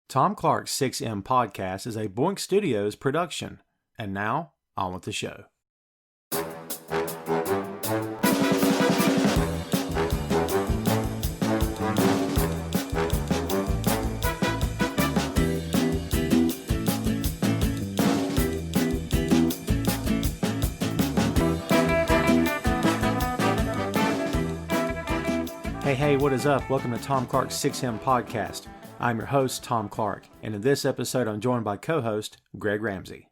Tom Clark's 6M podcast is a Boink Studios production. And now, on with the show. Hey, what is up? Welcome to Tom Clark's 6M podcast. I'm your host, Tom Clark, and in this episode I'm joined by co-host Greg Ramsey.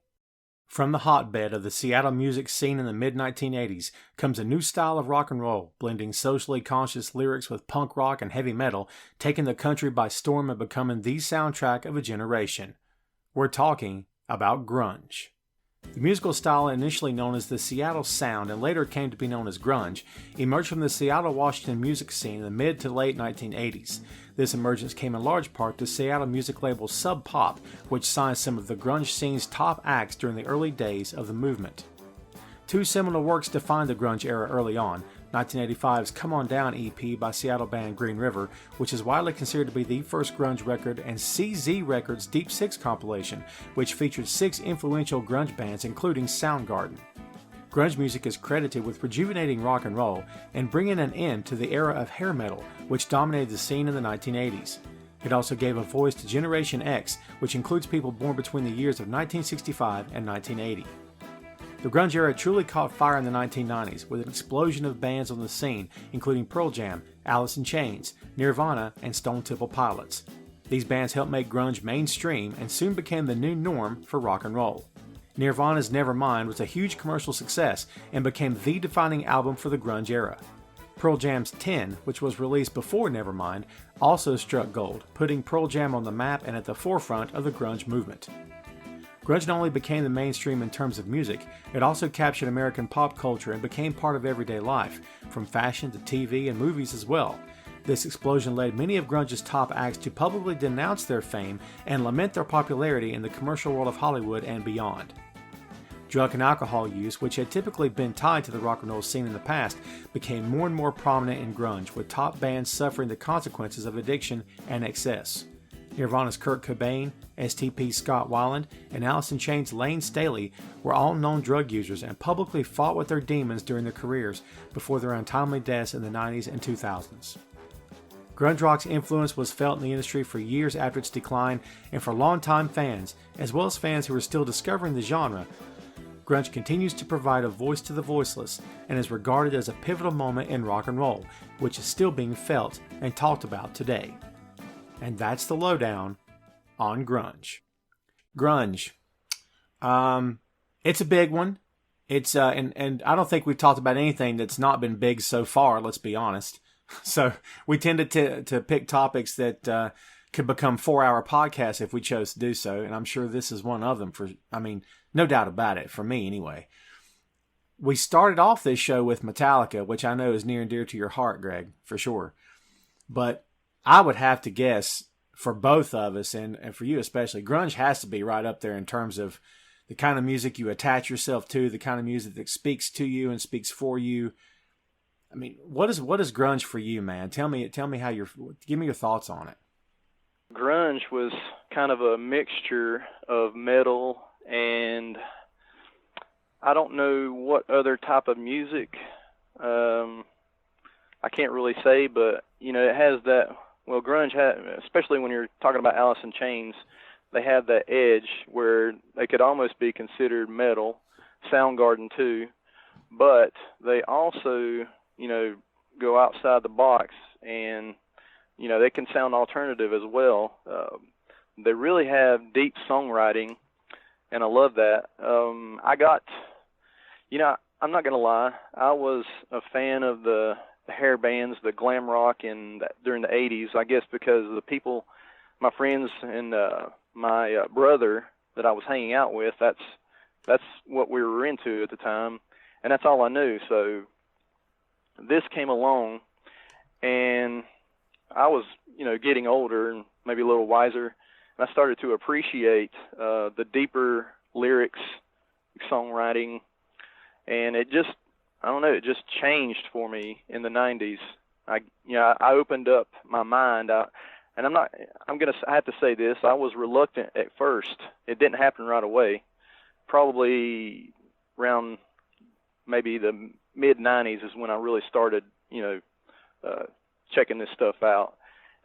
From the hotbed of the Seattle music scene in the mid-1980s comes a new style of rock and roll, blending socially conscious lyrics with punk rock and heavy metal, taking the country by storm and becoming the soundtrack of a generation. We're talking about grunge. The musical style, initially known as the Seattle Sound and later came to be known as grunge, emerged from the Seattle, Washington music scene in the mid to late 1980s. This emergence came in large part to Seattle music label Sub Pop, which signed some of the grunge scene's top acts during the early days of the movement. Two seminal works defined the grunge era early on: 1985's Come On Down EP by Seattle band Green River, which is widely considered to be the first grunge record, and CZ Records' Deep Six compilation, which featured 6 influential grunge bands including Soundgarden. Grunge music is credited with rejuvenating rock and roll and bringing an end to the era of hair metal, which dominated the scene in the 1980s. It also gave a voice to Generation X, which includes people born between the years of 1965 and 1980. The grunge era truly caught fire in the 1990s with an explosion of bands on the scene, including Pearl Jam, Alice in Chains, Nirvana, and Stone Temple Pilots. These bands helped make grunge mainstream and soon became the new norm for rock and roll. Nirvana's Nevermind was a huge commercial success and became the defining album for the grunge era. Pearl Jam's 10, which was released before Nevermind, also struck gold, putting Pearl Jam on the map and at the forefront of the grunge movement. Grunge not only became the mainstream in terms of music, it also captured American pop culture and became part of everyday life, from fashion to TV and movies as well. This explosion led many of grunge's top acts to publicly denounce their fame and lament their popularity in the commercial world of Hollywood and beyond. Drug and alcohol use, which had typically been tied to the rock and roll scene in the past, became more and more prominent in grunge, with top bands suffering the consequences of addiction and excess. Nirvana's Kurt Cobain, STP's Scott Weiland, and Alice in Chains' Lane Staley were all known drug users and publicly fought with their demons during their careers before their untimely deaths in the 90s and 2000s. Grunge rock's influence was felt in the industry for years after its decline, and for longtime fans, as well as fans who are still discovering the genre, grunge continues to provide a voice to the voiceless and is regarded as a pivotal moment in rock and roll, which is still being felt and talked about today. And that's the lowdown on grunge. Grunge. It's a big one. It's and I don't think we've talked about anything that's not been big so far, let's be honest. So we tended to pick topics that could become 4-hour podcasts if we chose to do so, and I'm sure this is one of them, no doubt about it, for me anyway. We started off this show with Metallica, which I know is near and dear to your heart, Greg, for sure. But I would have to guess, for both of us, and for you especially, grunge has to be right up there in terms of the kind of music you attach yourself to, the kind of music that speaks to you and speaks for you. I mean, what is grunge for you, man? Tell me how give me your thoughts on it. Grunge was kind of a mixture of metal and I don't know what other type of music. I can't really say, but it has that. Well, grunge had, especially when you're talking about Alice in Chains, they had that edge where they could almost be considered metal. Soundgarden too, but they also, go outside the box and, they can sound alternative as well. They really have deep songwriting, and I love that. I'm not going to lie, I was a fan of the hair bands, the glam rock during the 80s, I guess because the people, my friends and my brother that I was hanging out with, that's what we were into at the time, and that's all I knew. So this came along, and I was, getting older and maybe a little wiser, and I started to appreciate the deeper lyrics, songwriting, and it just changed for me in the 90s. I opened up my mind. and I have to say this, I was reluctant at first. It didn't happen right away. Probably around maybe the mid-90s is when I really started, checking this stuff out.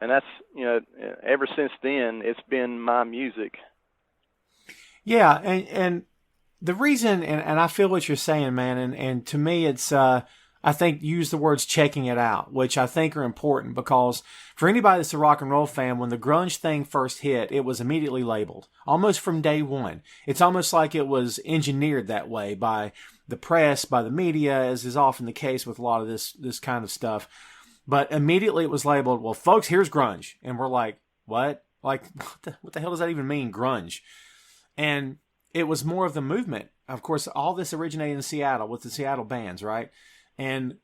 And that's, ever since then, it's been my music. Yeah, and the reason, and I feel what you're saying, man, and to me it's, I think use the words checking it out, which I think are important because for anybody that's a rock and roll fan, when the grunge thing first hit, it was immediately labeled, almost from day one. It's almost like it was engineered that way by the press, by the media, as is often the case with a lot of this kind of stuff. But immediately it was labeled, well, folks, here's grunge. And we're like, what? Like, what the hell does that even mean, grunge? And it was more of the movement. Of course, all this originated in Seattle with the Seattle bands, right? And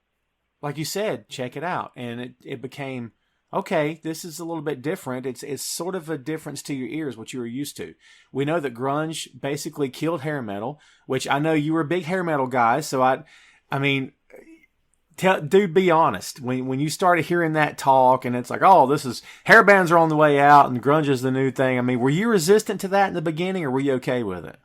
like you said, check it out. And it became, okay, this is a little bit different. It's sort of a difference to your ears, what you were used to. We know that grunge basically killed hair metal, which I know you were a big hair metal guy. So I mean, dude, be honest. When you started hearing that talk and it's like, oh, this is, hair bands are on the way out and grunge is the new thing. I mean, were you resistant to that in the beginning or were you okay with it?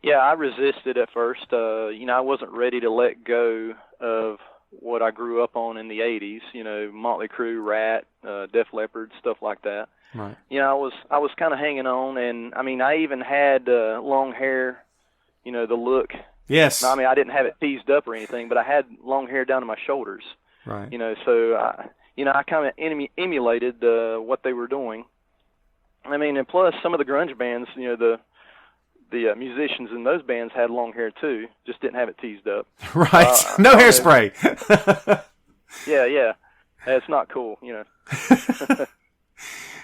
Yeah, I resisted at first. I wasn't ready to let go of what I grew up on in the 80s, Motley Crue, Rat, Def Leppard, stuff like that. Right. I was kind of hanging on, and I mean, I even had long hair, the look. Yes. I mean, I didn't have it teased up or anything, but I had long hair down to my shoulders. Right. So I kind of emulated what they were doing. I mean, and plus some of the grunge bands, the musicians in those bands had long hair too, just didn't have it teased up. Right. No hairspray. Yeah. It's not cool,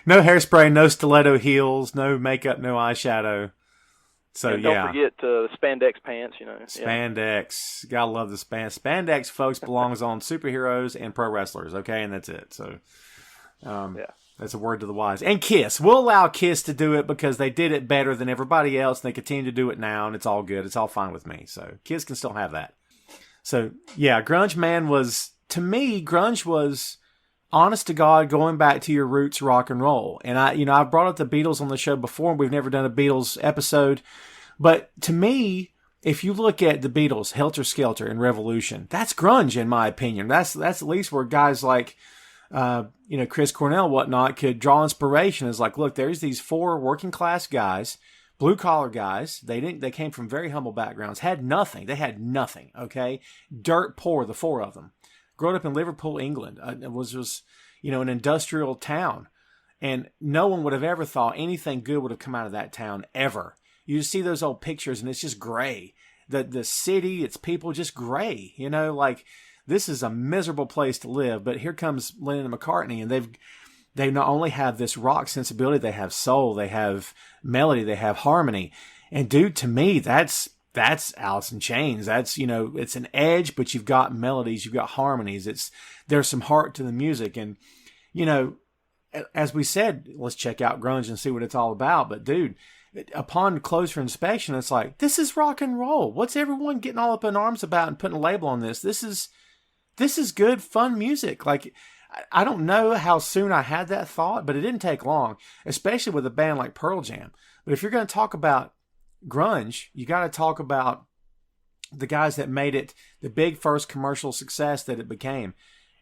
No hairspray, no stiletto heels, no makeup, no eyeshadow. So and don't forget spandex pants, Spandex. Gotta love the spandex, folks, belongs on superheroes and pro wrestlers, okay? And that's it. So, yeah. That's a word to the wise. And Kiss. We'll allow Kiss to do it because they did it better than everybody else, and they continue to do it now, and it's all good. It's all fine with me. So Kiss can still have that. So, yeah, grunge, man, to me, grunge was, honest to God, going back to your roots rock and roll. And I've brought up the Beatles on the show before. We've never done a Beatles episode. But to me, if you look at the Beatles, Helter Skelter and Revolution, that's grunge in my opinion. That's at least where guys like, Chris Cornell, whatnot, could draw inspiration. Is like, look, there's these four working class guys, blue collar guys. They came from very humble backgrounds, had nothing. They had nothing. Okay. Dirt poor, the four of them. Grew up in Liverpool, England. It was an industrial town. And no one would have ever thought anything good would have come out of that town ever. You just see those old pictures and it's just gray. The city, its people, just gray. Like, this is a miserable place to live. But here comes Lennon and McCartney, and they not only have this rock sensibility, they have soul, they have melody, they have harmony. And dude, to me, that's Alice in Chains. That's, it's an edge, but you've got melodies, you've got harmonies. There's some heart to the music. And, as we said, let's check out grunge and see what it's all about. But dude, upon closer inspection, it's like, this is rock and roll. What's everyone getting all up in arms about and putting a label on this? This is good, fun music. Like, I don't know how soon I had that thought, but it didn't take long, especially with a band like Pearl Jam. But if you're going to talk about grunge, you got to talk about the guys that made it the big first commercial success that it became.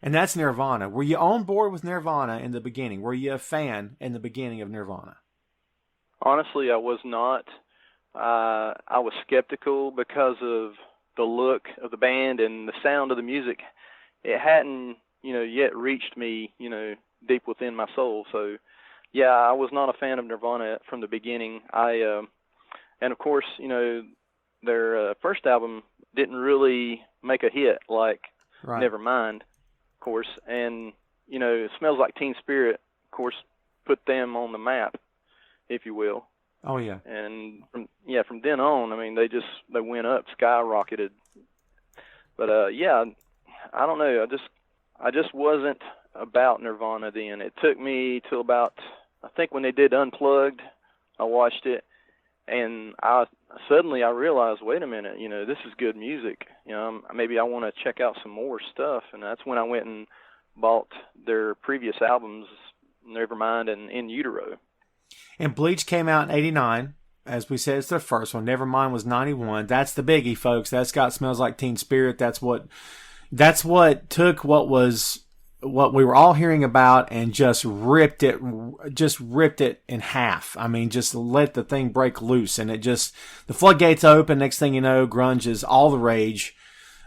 And that's Nirvana. Were you on board with Nirvana in the beginning? Were you a fan in the beginning of Nirvana? Honestly, I was not. I was skeptical because of the look of the band and the sound of the music. It hadn't, yet reached me, deep within my soul. So, yeah, I was not a fan of Nirvana from the beginning. And of course, their first album didn't really make a hit like Right. Nevermind, of course. And, It Smells Like Teen Spirit, of course, put them on the map, if you will. Oh, yeah. And from then on, I mean, they went up, skyrocketed. But I don't know. I just wasn't about Nirvana then. It took me till about, I think when they did Unplugged, I watched it, and I realized, wait a minute, this is good music. Maybe I want to check out some more stuff, and that's when I went and bought their previous albums, Nevermind and In Utero. And Bleach came out in 89. As we said, it's their first one. Nevermind was 91. That's the biggie, folks. That's got Smells Like Teen Spirit. That's what took what we were all hearing about and just ripped it in half. I mean, just let the thing break loose, and the floodgates open. Next thing you know, grunge is all the rage.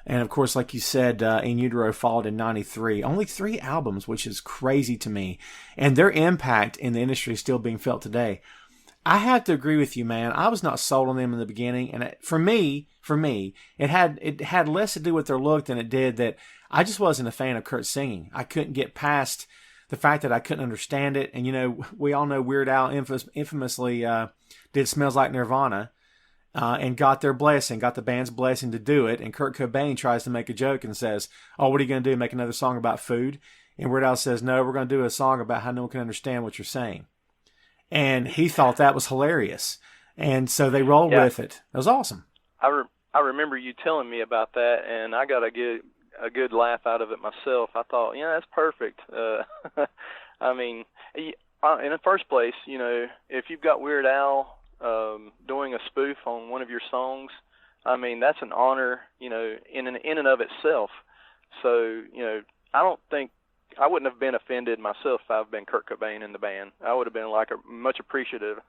And of course, like you said, In Utero followed in 93. Only 3 albums, which is crazy to me. And their impact in the industry is still being felt today. I have to agree with you, man. I was not sold on them in the beginning. And for me, it had less to do with their look than it did that I just wasn't a fan of Kurt's singing. I couldn't get past the fact that I couldn't understand it. And, we all know Weird Al infamously did Smells Like Nirvana. And got their blessing, got the band's blessing to do it. And Kurt Cobain tries to make a joke and says, "Oh, what are you going to do? Make another song about food?" And Weird Al says, "No, we're going to do a song about how no one can understand what you're saying." And he thought that was hilarious. And so they rolled with it. It was awesome. I remember you telling me about that, and I got a good laugh out of it myself. I thought, that's perfect. I mean, in the first place, if you've got Weird Al doing a spoof on one of your songs, I mean, that's an honor, in and of itself. So, I wouldn't have been offended myself if I've been Kurt Cobain in the band. I would have been much appreciative.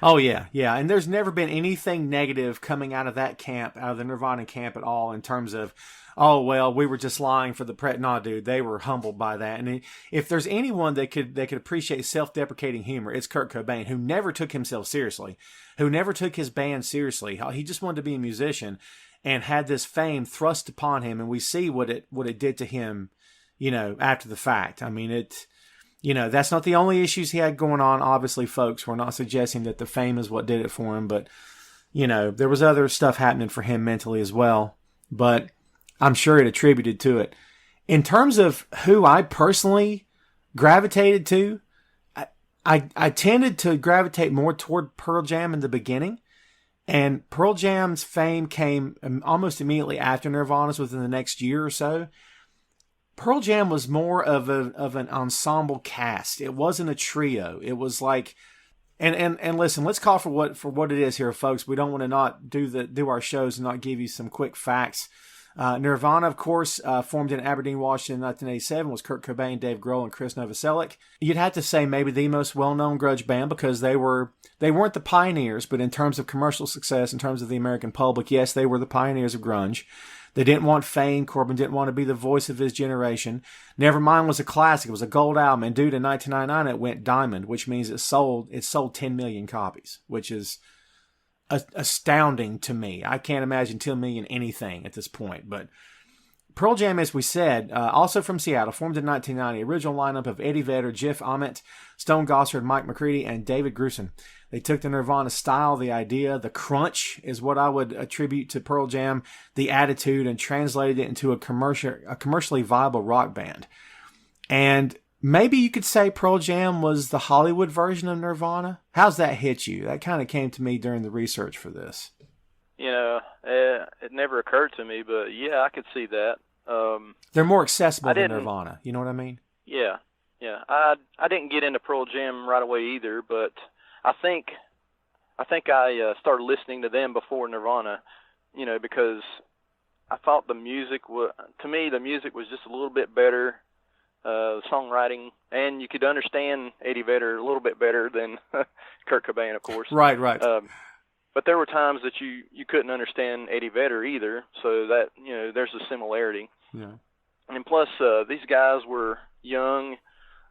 Oh yeah. And there's never been anything negative coming out of that camp, out of the Nirvana camp at all, in terms of, oh well, we were just lying for the No, dude, they were humbled by that. And if there's anyone that could appreciate self-deprecating humor, it's Kurt Cobain, who never took himself seriously, who never took his band seriously. He just wanted to be a musician, and had this fame thrust upon him, and we see what it did to him, after the fact. I mean, that's not the only issues he had going on. Obviously, folks, we're not suggesting that the fame is what did it for him, but there was other stuff happening for him mentally as well. But I'm sure it attributed to it. In terms of who I personally gravitated to, I tended to gravitate more toward Pearl Jam in the beginning. And Pearl Jam's fame came almost immediately after Nirvana's, within the next year or so. Pearl Jam was more of an ensemble cast. It wasn't a trio. It was like, and listen, let's call for what it is here, folks. We don't want to not do our shows and not give you some quick facts. Nirvana, of course, formed in Aberdeen, Washington in 1987, was Kurt Cobain, Dave Grohl, and Chris Novoselic. You'd have to say maybe the most well-known grunge band, because they weren't the pioneers, but in terms of commercial success, in terms of the American public, yes, they were the pioneers of grunge. They didn't want fame. Corbin didn't want to be the voice of his generation. Nevermind was a classic. It was a gold album. And dude, in 1999, it went diamond, which means it sold 10 million copies, which is astounding to me. I can't imagine 10 million anything at this point. But Pearl Jam, as we said, also from Seattle, formed in 1990. Original lineup of Eddie Vedder, Jeff Ament, Stone Gossard, Mike McCready, and David Grusin. They took the Nirvana style, the idea, the crunch is what I would attribute to Pearl Jam, the attitude, and translated it into a commercially viable rock band. And maybe you could say Pearl Jam was the Hollywood version of Nirvana. How's that hit you? That kind of came to me during the research for this. It never occurred to me, but yeah, I could see that. They're more accessible than Nirvana. You know what I mean? Yeah. I didn't get into Pearl Jam right away either, but I think I started listening to them before Nirvana, because I thought the music was just a little bit better, songwriting, and you could understand Eddie Vedder a little bit better than Kurt Cobain, of course. Right. But there were times that you couldn't understand Eddie Vedder either, so that, there's a similarity. Yeah. And plus, these guys were young,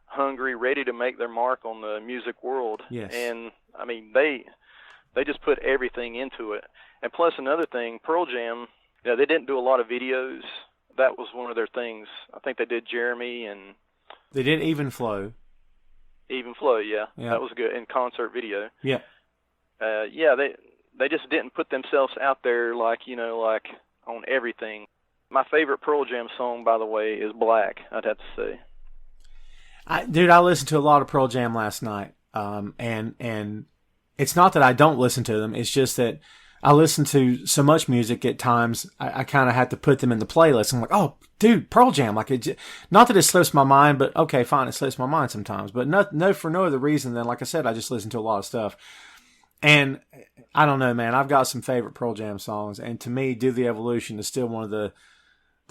hungry, ready to make their mark on the music world. Yes. And, I mean, they just put everything into it. And plus, another thing, Pearl Jam, they didn't do a lot of videos. That was one of their things. I think they did Jeremy, and they did Even Flow. Even Flow, yeah. That was good, in concert video. Yeah. They just didn't put themselves out there like on everything. My favorite Pearl Jam song, by the way, is Black, I'd have to say. I listened to a lot of Pearl Jam last night. And it's not that I don't listen to them. It's just that I listen to so much music at times, I kind of have to put them in the playlist. I'm like, oh, dude, Pearl Jam. Like, not that it slips my mind, but okay, fine, it slips my mind sometimes. But for no other reason than, like I said, I just listen to a lot of stuff. And I don't know, man, I've got some favorite Pearl Jam songs. And to me, Do the Evolution is still one of the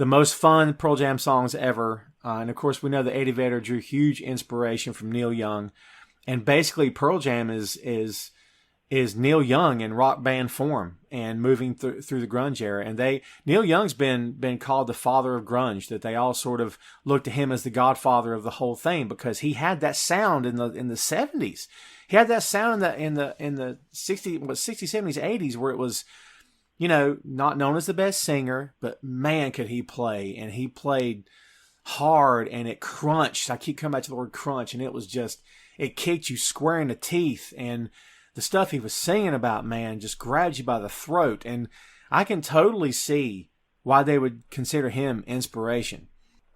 most fun Pearl Jam songs ever. And of course, we know that Eddie Vedder drew huge inspiration from Neil Young. And basically, Pearl Jam is Neil Young in rock band form and moving through the grunge era. And Neil Young's been called the father of grunge, that they all sort of look to him as the godfather of the whole thing, because he had that sound in the 70s. He had that sound in the 60s, 70s, 80s, where it was, not known as the best singer, but man, could he play. And he played hard, and it crunched. I keep coming back to the word crunch, and it kicked you square in the teeth. And the stuff he was singing about, man, just grabbed you by the throat. And I can totally see why they would consider him inspiration.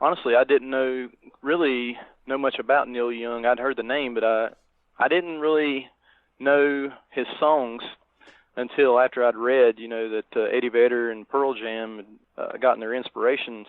Honestly, I didn't really know much about Neil Young. I'd heard the name, but I didn't really know his songs until after I'd read, that Eddie Vedder and Pearl Jam had gotten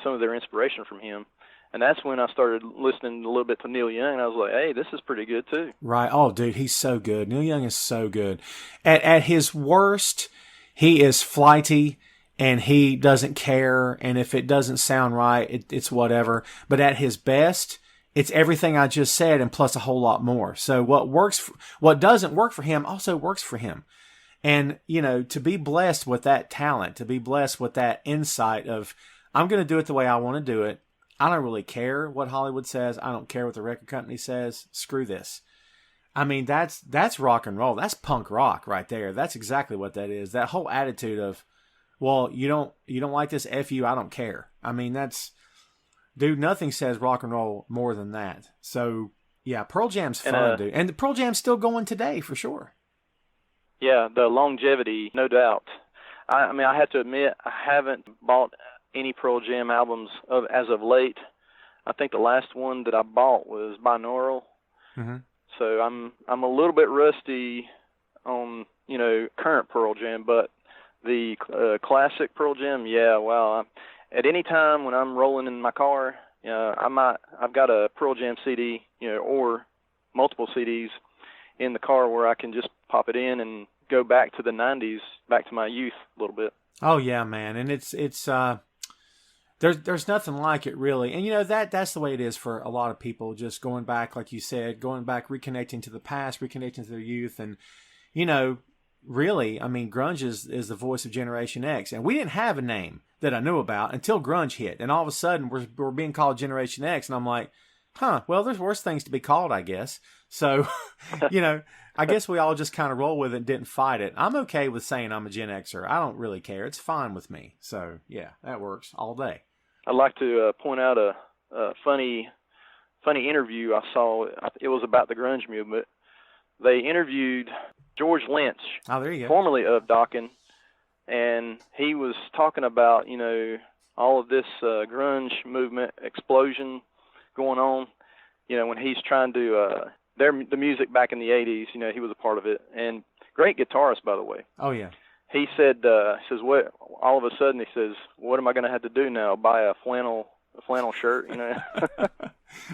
some of their inspiration from him. And that's when I started listening a little bit to Neil Young, and I was like, hey, this is pretty good too. Right. Oh, dude, he's so good. Neil Young is so good. At his worst, he is flighty, and he doesn't care, and if it doesn't sound right, it's whatever. But at his best, it's everything I just said and plus a whole lot more. So what doesn't work for him also works for him. And, to be blessed with that talent, to be blessed with that insight of, I'm going to do it the way I want to do it. I don't really care what Hollywood says. I don't care what the record company says. Screw this. I mean, that's rock and roll. That's punk rock right there. That's exactly what that is. That whole attitude of, well, you don't like this, F you, I don't care. I mean, dude, nothing says rock and roll more than that. So, yeah, Pearl Jam's fun, dude. And the Pearl Jam's still going today, for sure. Yeah, the longevity, no doubt. I mean, I have to admit, I haven't bought any Pearl Jam albums as of late. I think the last one that I bought was binaural. Mm-hmm. So I'm a little bit rusty on current Pearl Jam, but the classic Pearl Jam, yeah, wow. At any time when I'm rolling in my car, I've got a Pearl Jam CD, or multiple CDs in the car where I can just pop it in and go back to the 90s, back to my youth a little bit. Oh yeah, man, and it's there's nothing like it really, and that's the way it is for a lot of people. Just going back, like you said, reconnecting to the past, reconnecting to their youth, and really, I mean, grunge is the voice of Generation X, and we didn't have a name that I knew about until grunge hit, and all of a sudden we're being called Generation X, and I'm like, well, there's worse things to be called, I guess. So, I guess we all just kind of roll with it and didn't fight it. I'm okay with saying I'm a Gen Xer. I don't really care. It's fine with me. So, yeah, that works all day. I'd like to point out a funny interview I saw. It was about the grunge movement. They interviewed George Lynch, there you go, formerly of Dokken, and he was talking about all of this grunge movement explosion going on. When he's trying to the music back in the 80s. He was a part of it, and great guitarist, by the way. Oh yeah. He said, what? All of a sudden, he says, "What am I going to have to do now? Buy a flannel shirt?"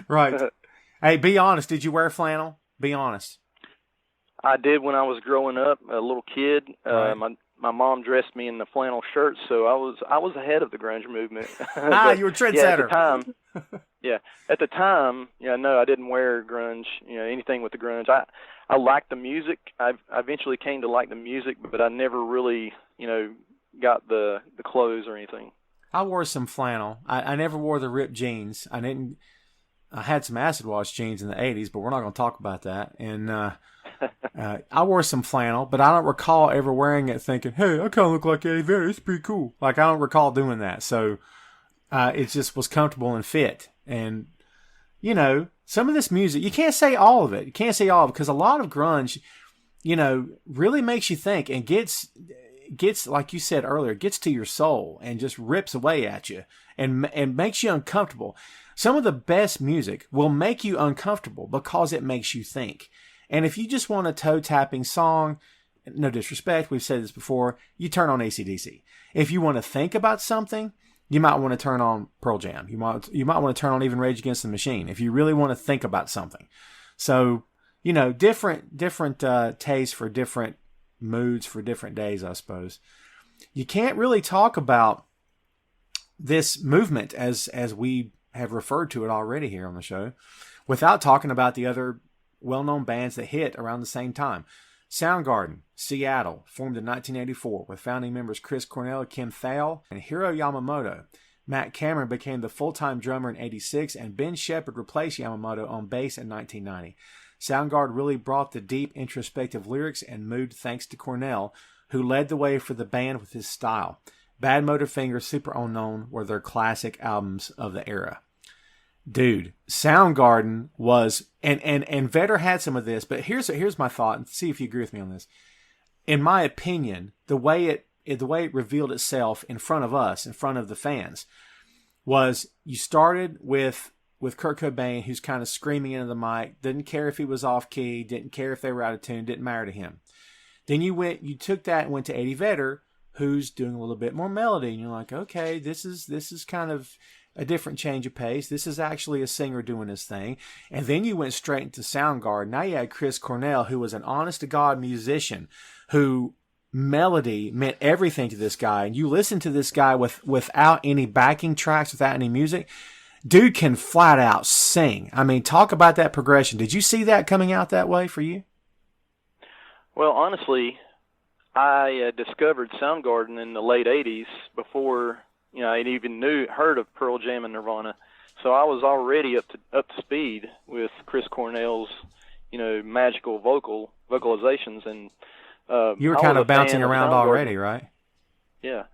Right. Hey, be honest. Did you wear flannel? Be honest. I did when I was growing up, a little kid. Right. My mom dressed me in the flannel shirt, so I was ahead of the grunge movement. You were a trendsetter. At the time, no, I didn't wear grunge. Anything with the grunge. I liked the music. I eventually came to like the music, but I never really, got the clothes or anything. I wore some flannel. I never wore the ripped jeans. I had some acid wash jeans in the 80s, but we're not going to talk about that. And I wore some flannel, but I don't recall ever wearing it thinking, hey, I kind of look like Eddie Vedder. It's pretty cool. Like, I don't recall doing that. So it just was comfortable and fit. And, some of this music, you can't say all of it. You can't say all of it because a lot of grunge, really makes you think and gets, like you said earlier, gets to your soul and just rips away at you and makes you uncomfortable. Some of the best music will make you uncomfortable because it makes you think. And if you just want a toe-tapping song, no disrespect, we've said this before, you turn on AC/DC. If you want to think about something, you might want to turn on Pearl Jam. You might want to turn on even Rage Against the Machine if you really want to think about something. So, different tastes for different moods for different days, I suppose. You can't really talk about this movement as we have referred to it already here on the show without talking about the other well-known bands that hit around the same time. Soundgarden, Seattle, formed in 1984 with founding members Chris Cornell, Kim Thayil, and Hiro Yamamoto. Matt Cameron became the full-time drummer in 86, and Ben Shepherd replaced Yamamoto on bass in 1990. Soundgarden really brought the deep, introspective lyrics and mood thanks to Cornell, who led the way for the band with his style. Bad Motorfinger, Super Unknown were their classic albums of the era. Dude, Soundgarden was, and Vedder had some of this, but here's my thought, and see if you agree with me on this. In my opinion, the way it revealed itself in front of us, in front of the fans, was you started with Kurt Cobain, who's kind of screaming into the mic, didn't care if he was off key, didn't care if they were out of tune, didn't matter to him. Then you took that and went to Eddie Vedder, who's doing a little bit more melody, and you're like, okay, this is kind of a different change of pace. This is actually a singer doing his thing. And then you went straight into Soundgarden. Now you had Chris Cornell, who was an honest-to-God musician, who melody meant everything to this guy. And you listen to this guy without any backing tracks, without any music. Dude can flat out sing. I mean, talk about that progression. Did you see that coming out that way for you? Well, honestly, I discovered Soundgarden in the late 80s before I even heard of Pearl Jam and Nirvana. So I was already up to speed with Chris Cornell's, magical vocalizations, and you were kind of bouncing around already, right? Yeah,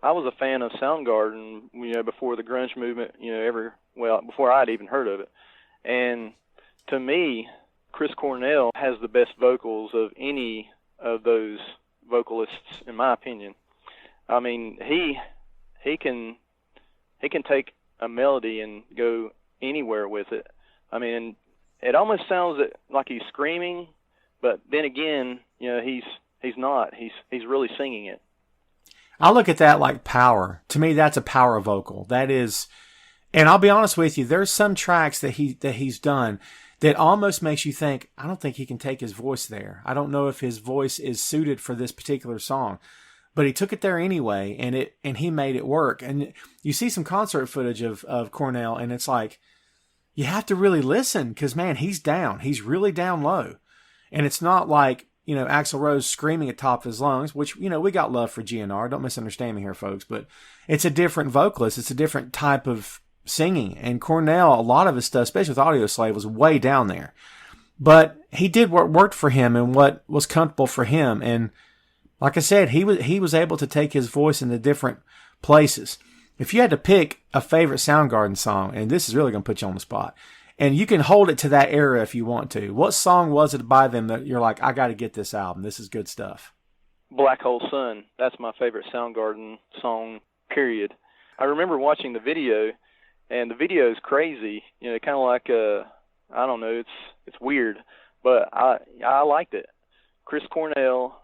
I was a fan of Soundgarden, before the grunge movement, before I'd even heard of it. And to me, Chris Cornell has the best vocals of any of those vocalists, in my opinion. I mean, he can take a melody and go anywhere with it. I mean, it almost sounds like he's screaming, but then again, he's not. He's really singing it. I look at that like power. To me, that's a power vocal. That is, and I'll be honest with you, there's some tracks that he's done that almost makes you think, I don't think he can take his voice there. I don't know if his voice is suited for this particular song. But he took it there anyway, and he made it work. And you see some concert footage of Cornell, and it's like, you have to really listen, because, man, he's down. He's really down low. And it's not like, Axl Rose screaming at top of his lungs, which, we got love for GNR. Don't misunderstand me here, folks. But it's a different vocalist. It's a different type of singing. And Cornell, a lot of his stuff, especially with Audioslave, was way down there. But he did what worked for him and what was comfortable for him. And like I said, he was able to take his voice into different places. If you had to pick a favorite Soundgarden song, and this is really going to put you on the spot, and you can hold it to that era if you want to, what song was it by them that you're like, I got to get this album. This is good stuff? Black Hole Sun. That's my favorite Soundgarden song, period. I remember watching the video, and the video is crazy. Kind of like, I don't know, it's weird, but I liked it. Chris Cornell,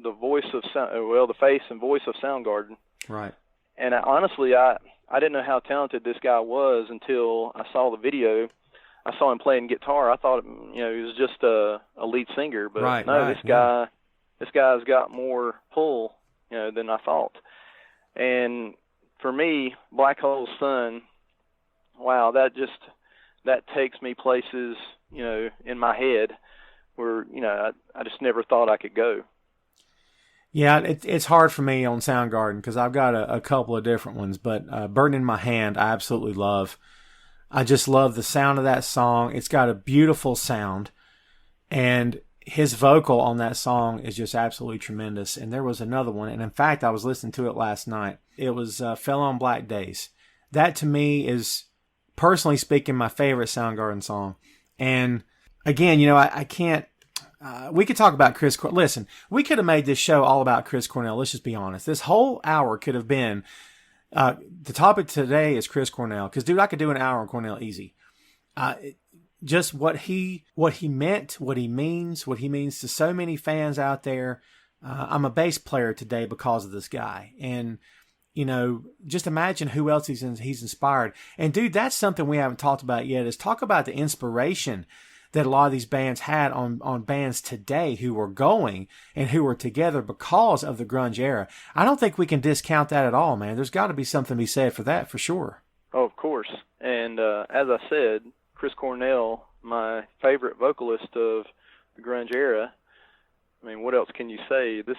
the voice of the face and voice of Soundgarden. Right. And honestly, I didn't know how talented this guy was until I saw the video. I saw him playing guitar. I thought, he was just a lead singer, but this guy's got more pull, than I thought. And for me, Black Hole Sun, wow, that takes me places, in my head where, I just never thought I could go. Yeah, it's hard for me on Soundgarden because I've got a couple of different ones, but Burden in My Hand I absolutely love. I just love the sound of that song. It's got a beautiful sound, and his vocal on that song is just absolutely tremendous. And there was another one, and in fact, I was listening to it last night. It was Fell on Black Days. That to me is, personally speaking, my favorite Soundgarden song. And again, I can't. We could talk about Chris Cornell. Listen, we could have made this show all about Chris Cornell. Let's just be honest. This whole hour could have been, the topic today is Chris Cornell. Because, dude, I could do an hour on Cornell easy. Just what he meant, what he means to so many fans out there I'm a bass player today because of this guy. And, just imagine who else he's inspired. And dude, that's something we haven't talked about yet, is talk about the inspiration that a lot of these bands had on bands today who were going and who were together because of the grunge era. I don't think we can discount that at all, man. There's got to be something to be said for that, for sure. Oh, of course. And as I said, Chris Cornell, my favorite vocalist of the grunge era. I mean, what else can you say? This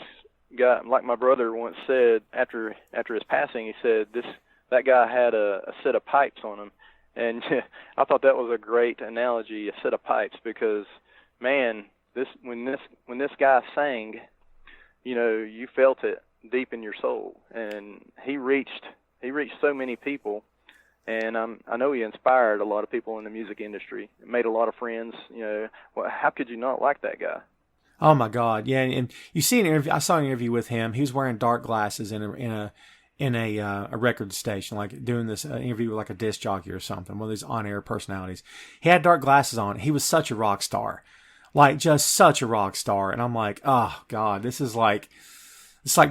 guy, like my brother once said after his passing, he said that guy had a set of pipes on him. And I thought that was a great analogy, a set of pipes, because, man, when this guy sang, you felt it deep in your soul, and he reached so many people, and I know he inspired a lot of people in the music industry, made a lot of friends. Well, how could you not like that guy? Oh my God, yeah! And you see an interview. I saw an interview with him. He was wearing dark glasses in a record station, like doing this interview with like a disc jockey or something, one of these on-air personalities. He had dark glasses on. He was such a rock star, like just such a rock star. And I'm like, oh God, it's like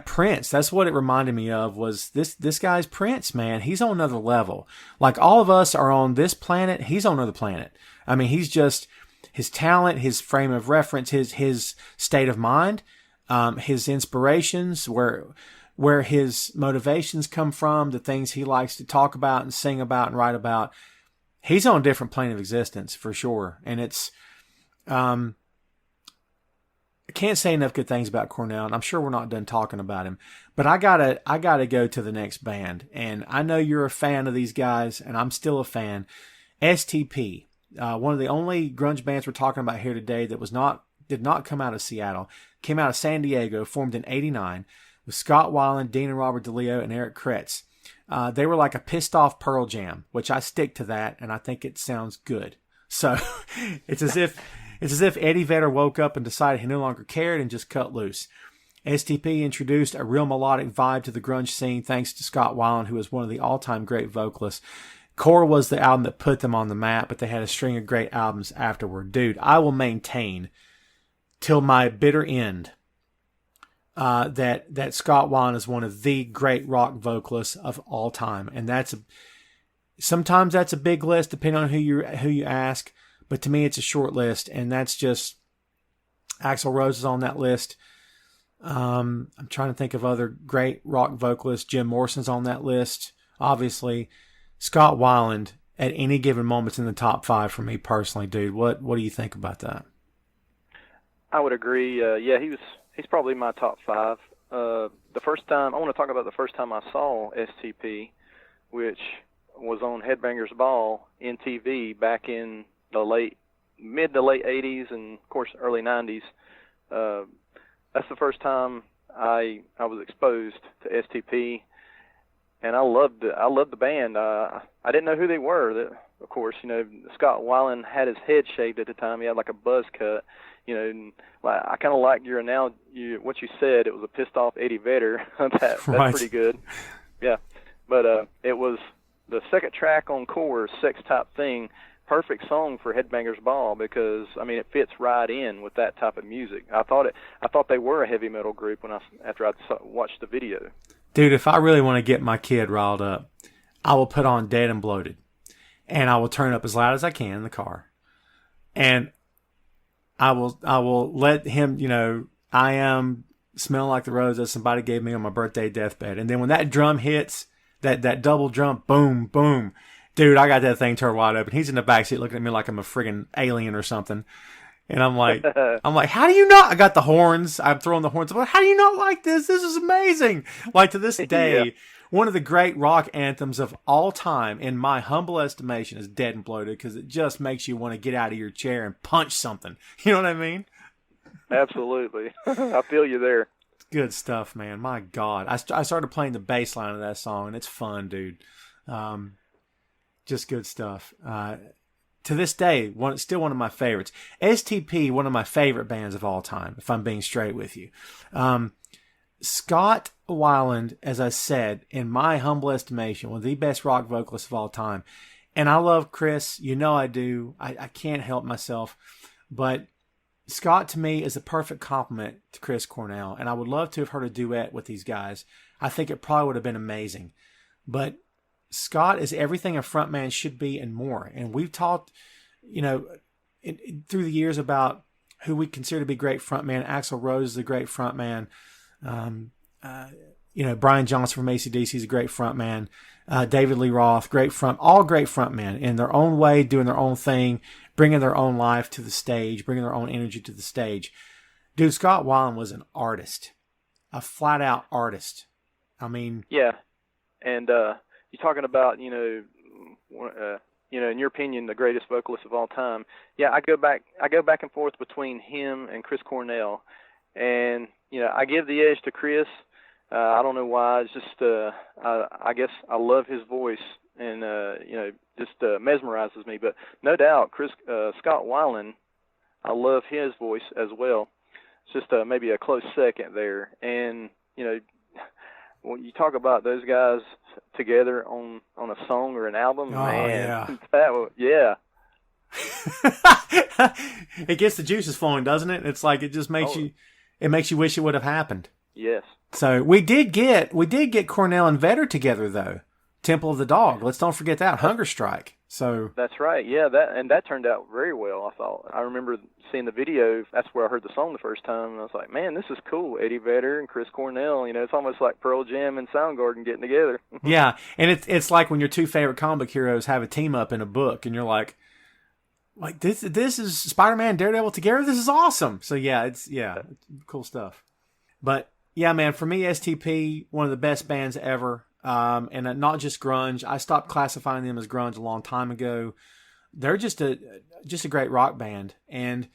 Prince. That's what it reminded me of, was this guy's Prince, man. He's on another level. Like all of us are on this planet. He's on another planet. I mean, he's just, his talent, his frame of reference, his state of mind, his inspirations, where his motivations come from, the things he likes to talk about and sing about and write about. He's on a different plane of existence for sure. And it's, I can't say enough good things about Cornell, and I'm sure we're not done talking about him, but I gotta go to the next band. And I know you're a fan of these guys, and I'm still a fan. STP, one of the only grunge bands we're talking about here today that did not come out of Seattle, came out of San Diego, formed in '89. With Scott Weiland, Dean and Robert DeLeo, and Eric Kretz. They were like a pissed off Pearl Jam, which I stick to that, and I think it sounds good. So it's as if Eddie Vedder woke up and decided he no longer cared and just cut loose. STP introduced a real melodic vibe to the grunge scene thanks to Scott Weiland, who was one of the all-time great vocalists. Core was the album that put them on the map, but they had a string of great albums afterward. Dude, I will maintain till my bitter end that Scott Weiland is one of the great rock vocalists of all time, and sometimes that's a big list depending on who you ask, but to me it's a short list, and that's just Axl Rose is on that list. I'm trying to think of other great rock vocalists. Jim Morrison's on that list, obviously. Scott Weiland at any given moment's in the top 5 for me personally, dude. What do you think about that? I would agree. Yeah, he's probably my top 5. I want to talk about the first time I saw STP, which was on Headbangers Ball in TV back in the mid to late 80s and of course early 90s. That's the first time I was exposed to STP, and I loved the band. I didn't know who they were. Of course, Scott Weiland had his head shaved at the time. He had like a buzz cut. And I kind of liked your analogy, what you said. It was a pissed off Eddie Vedder. That's right. Pretty good. Yeah, but it was the second track on Core, Sex Type Thing. Perfect song for Headbangers Ball because it fits right in with that type of music. I thought they were a heavy metal group after I watched the video. Dude, if I really want to get my kid riled up, I will put on Dead and Bloated, and I will turn it up as loud as I can in the car, and I will let him, I am smelling like the rose that somebody gave me on my birthday deathbed. And then when that drum hits, that double drum, boom, boom, dude, I got that thing turned wide open. He's in the backseat looking at me like I'm a friggin' alien or something. And I'm like, how do you not? I got the horns. I'm throwing the horns. I'm like, how do you not like this? This is amazing. Like to this day, yeah. One of the great rock anthems of all time, in my humble estimation, is Dead and Bloated because it just makes you want to get out of your chair and punch something. You know what I mean? Absolutely. I feel you there. Good stuff, man. My God. I started playing the bass line of that song, and it's fun, dude. Just good stuff. To this day, still one of my favorites. STP, one of my favorite bands of all time, if I'm being straight with you. Scott Weiland, as I said, in my humble estimation, one of the best rock vocalists of all time. And I love Chris. I do. I can't help myself. But Scott to me is a perfect compliment to Chris Cornell, and I would love to have heard a duet with these guys. I think it probably would have been amazing. But Scott is everything a frontman should be and more. And we've talked, through the years about who we consider to be great frontman. Axl Rose is a great frontman. Brian Johnson from AC/DC is a great frontman. David Lee Roth, all great frontmen in their own way, doing their own thing, bringing their own life to the stage, bringing their own energy to the stage. Dude, Scott Weiland was an artist, a flat out artist. I mean, yeah. And you're talking about, in your opinion, the greatest vocalist of all time. Yeah, I go back and forth between him and Chris Cornell, and I give the edge to Chris. I don't know why. It's just I guess I love his voice, and just mesmerizes me. But no doubt, Scott Weiland, I love his voice as well. It's just maybe a close second there. And when you talk about those guys together on a song or an album, man, yeah. It gets the juices flowing, doesn't it? It's like it just makes you wish it would have happened. Yes. So we did get Cornell and Vedder together though. Temple of the Dog. Let's don't forget that Hunger Strike. So that's right. Yeah, that turned out very well. I thought. I remember seeing the video. That's where I heard the song the first time, and I was like, man, this is cool. Eddie Vedder and Chris Cornell. It's almost like Pearl Jam and Soundgarden getting together. Yeah, and it's like when your two favorite comic heroes have a team up in a book, and you're like this is Spider-Man, Daredevil together. This is awesome. So it's cool stuff. But yeah, man, for me, STP, one of the best bands ever. And not just grunge. I stopped classifying them as grunge a long time ago. They're just a great rock band. And,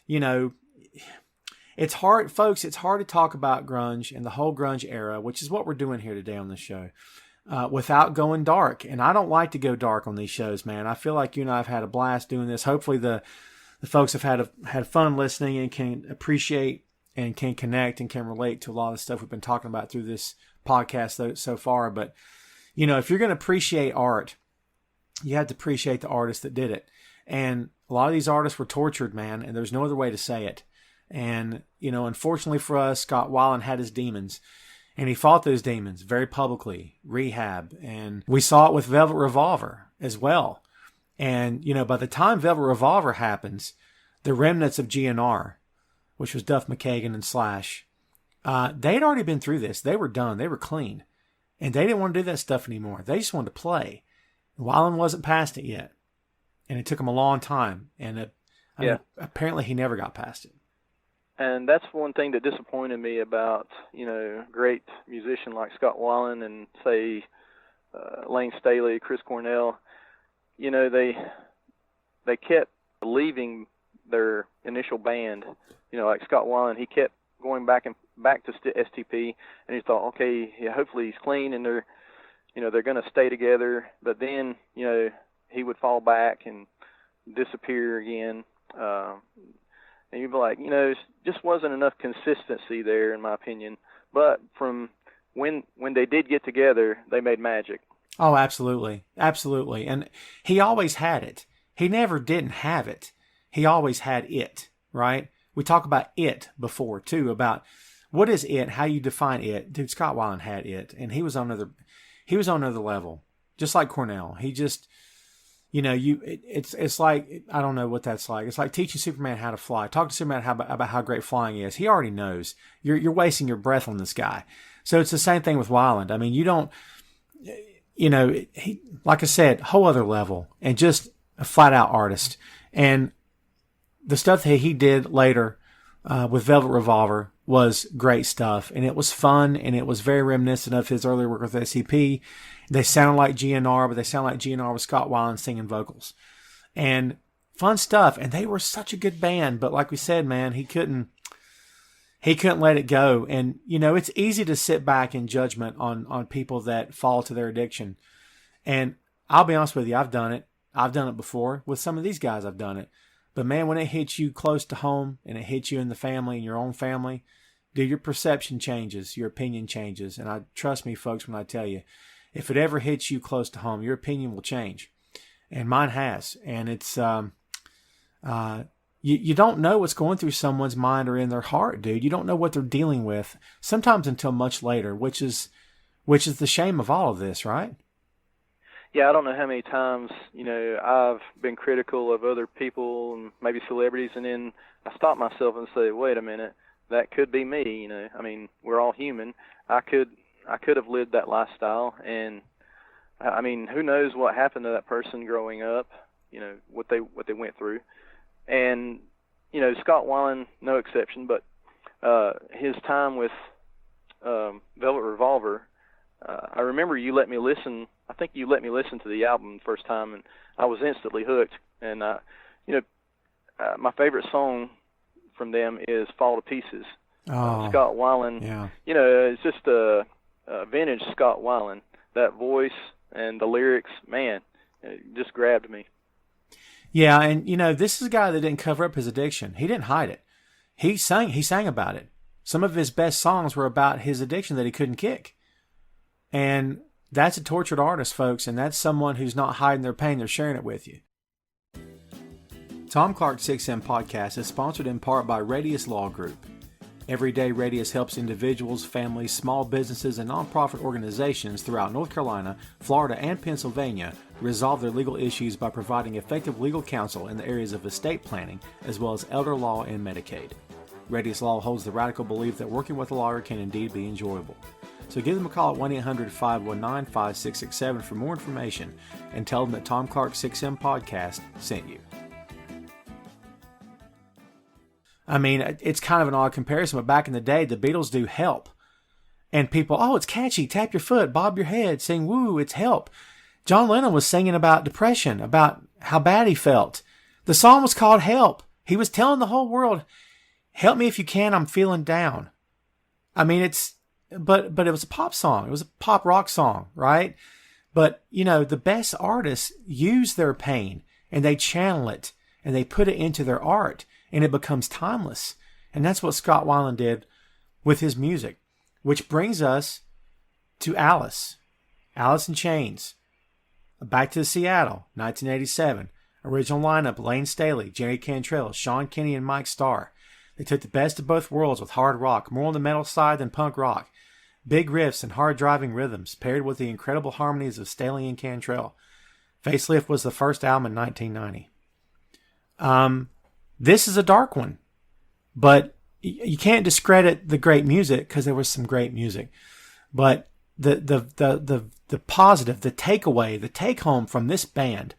it's hard, folks, it's hard to talk about grunge and the whole grunge era, which is what we're doing here today on this show, without going dark. And I don't like to go dark on these shows, man. I feel like you and I have had a blast doing this. Hopefully the folks have had fun listening and can appreciate and can connect and can relate to a lot of the stuff we've been talking about through this podcast so far. But, if you're going to appreciate art, you have to appreciate the artist that did it. And a lot of these artists were tortured, man, and there's no other way to say it. And, unfortunately for us, Scott Weiland had his demons, and he fought those demons very publicly, rehab. And we saw it with Velvet Revolver as well. And, by the time Velvet Revolver happens, the remnants of GNR, which was Duff McKagan and Slash, they had already been through this. They were done. They were clean. And they didn't want to do that stuff anymore. They just wanted to play. Weiland wasn't past it yet. And it took him a long time. And apparently he never got past it. And that's one thing that disappointed me about, great musician like Scott Weiland and, say, Lane Staley, Chris Cornell. They kept leaving their initial band. Like Scott Weiland, he kept going back to STP, and he thought, okay, yeah, hopefully he's clean, and they're going to stay together. But then, he would fall back and disappear again. And you'd be like, it just wasn't enough consistency there, in my opinion. But from when they did get together, they made magic. Oh, absolutely. Absolutely. And he always had it. He never didn't have it. He always had it, right? We talked about it before, too, about what is it, how you define it. Dude, Scott Weiland had it, and he was on another level, just like Cornell. He just, it's like, I don't know what that's like. It's like teaching Superman how to fly. Talk to Superman about how great flying is. He already knows. You're wasting your breath on this guy. So it's the same thing with Weiland. I mean, you don't, he, like I said, whole other level, and just a flat out artist. And the stuff that he did later with Velvet Revolver was great stuff, and it was fun, and it was very reminiscent of his earlier work with SCP. They sounded like GNR, but they sound like GNR with Scott Weiland singing vocals, and fun stuff. And they were such a good band, but like we said, man, he couldn't let it go. And it's easy to sit back in judgment on people that fall to their addiction. And I'll be honest with you, I've done it. I've done it before with some of these guys. I've done it. But man, when it hits you close to home and it hits you in the family, in your own family, dude, your perception changes, your opinion changes. And trust me, folks, when I tell you, if it ever hits you close to home, your opinion will change. And mine has. And it's, you don't know what's going through someone's mind or in their heart, dude. You don't know what they're dealing with sometimes until much later, which is the shame of all of this, right? Yeah, I don't know how many times, I've been critical of other people and maybe celebrities, and then I stop myself and say, wait a minute, that could be me, I mean, we're all human. I could have lived that lifestyle, and I mean, who knows what happened to that person growing up, what they went through. And, Scott Weiland, no exception, but his time with Velvet Revolver, I remember you let me listen. I think you let me listen to the album the first time, and I was instantly hooked. And, my favorite song from them is Fall to Pieces. Scott Weiland, yeah. It's just a vintage Scott Weiland. That voice and the lyrics, man, it just grabbed me. Yeah, and this is a guy that didn't cover up his addiction. He didn't hide it. He sang about it. Some of his best songs were about his addiction that he couldn't kick. And that's a tortured artist, folks, and that's someone who's not hiding their pain, they're sharing it with you. Tom Clark's 6M podcast is sponsored in part by Radius Law Group. Every day, Radius helps individuals, families, small businesses, and nonprofit organizations throughout North Carolina, Florida, and Pennsylvania resolve their legal issues by providing effective legal counsel in the areas of estate planning, as well as elder law and Medicaid. Radius Law holds the radical belief that working with a lawyer can indeed be enjoyable. So give them a call at 1-800-519-5667 for more information and tell them that Tom Clark's 6M podcast sent you. I mean, it's kind of an odd comparison, but back in the day, the Beatles do Help. And people, oh, it's catchy, tap your foot, bob your head, sing woo, it's Help. John Lennon was singing about depression, about how bad he felt. The song was called Help. He was telling the whole world, help me if you can, I'm feeling down. I mean, but it was a pop song. It was a pop rock song, right? But, the best artists use their pain and they channel it and they put it into their art. And it becomes timeless. And that's what Scott Weiland did with his music. Which brings us to Alice. Alice in Chains. Back to Seattle, 1987. Original lineup, Lane Staley, Jerry Cantrell, Sean Kinney, and Mike Starr. They took the best of both worlds with hard rock, more on the metal side than punk rock. Big riffs and hard-driving rhythms, paired with the incredible harmonies of Staley and Cantrell. Facelift was the first album in 1990. This is a dark one, but you can't discredit the great music because there was some great music. But the positive, the takeaway, the take home from this band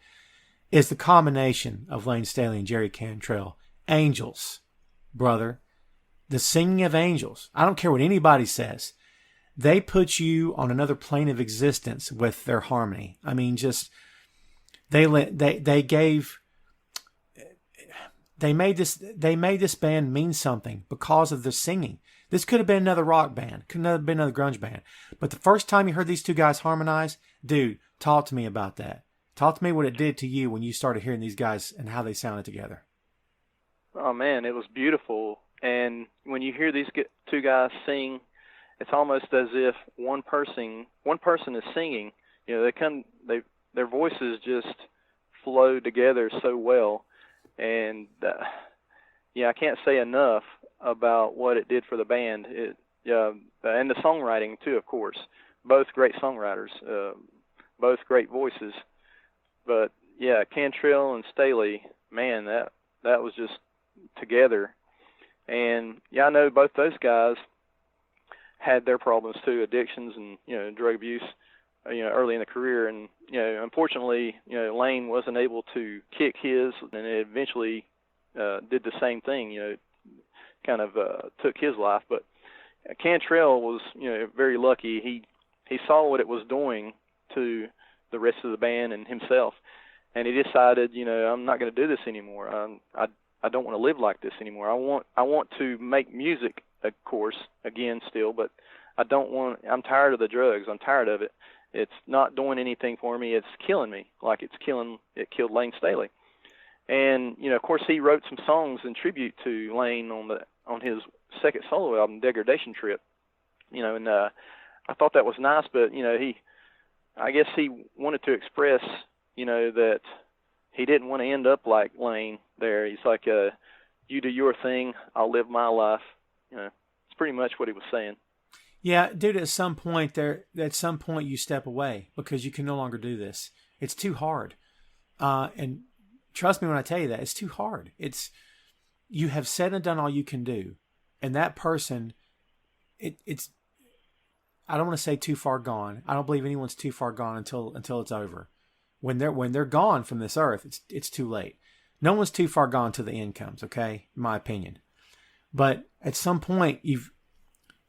is the combination of Lane Staley and Jerry Cantrell. Angels, brother. The singing of angels. I don't care what anybody says. They put you on another plane of existence with their harmony. I mean, just they made this band mean something because of the singing. This could have been another rock band, could have been another grunge band. But the first time you heard these two guys harmonize, dude, talk to me about that. Talk to me what it did to you when you started hearing these guys and how they sounded together. Oh man, it was beautiful. And when you hear these two guys sing, it's almost as if one person is singing. Their voices just flow together so well. And I can't say enough about what it did for the band. And the songwriting too, of course. Both great songwriters, both great voices. But yeah, Cantrell and Staley, man, that was just together. And yeah, I know both those guys had their problems too, addictions and drug abuse. Early in the career, and unfortunately, Lane wasn't able to kick his, and it eventually did the same thing. Kind of took his life. But Cantrell was, very lucky. He saw what it was doing to the rest of the band and himself, and he decided, I'm not going to do this anymore. I don't want to live like this anymore. I want to make music, of course, again still, but I'm tired of the drugs. I'm tired of it. It's not doing anything for me. It's killing me, like it killed Lane Staley. And of course, he wrote some songs in tribute to Lane on his second solo album, Degradation Trip. And I thought that was nice, but I guess he wanted to express, that he didn't want to end up like Lane. There, he's like, you do your thing, I'll live my life. It's pretty much what he was saying. Yeah, dude, at some point you step away because you can no longer do this. It's too hard. And trust me when I tell you that, it's too hard. You have said and done all you can do. And that person, it's I don't want to say too far gone. I don't believe anyone's too far gone until it's over. When they're gone from this earth, it's too late. No one's too far gone till the end comes, okay? In my opinion. But at some point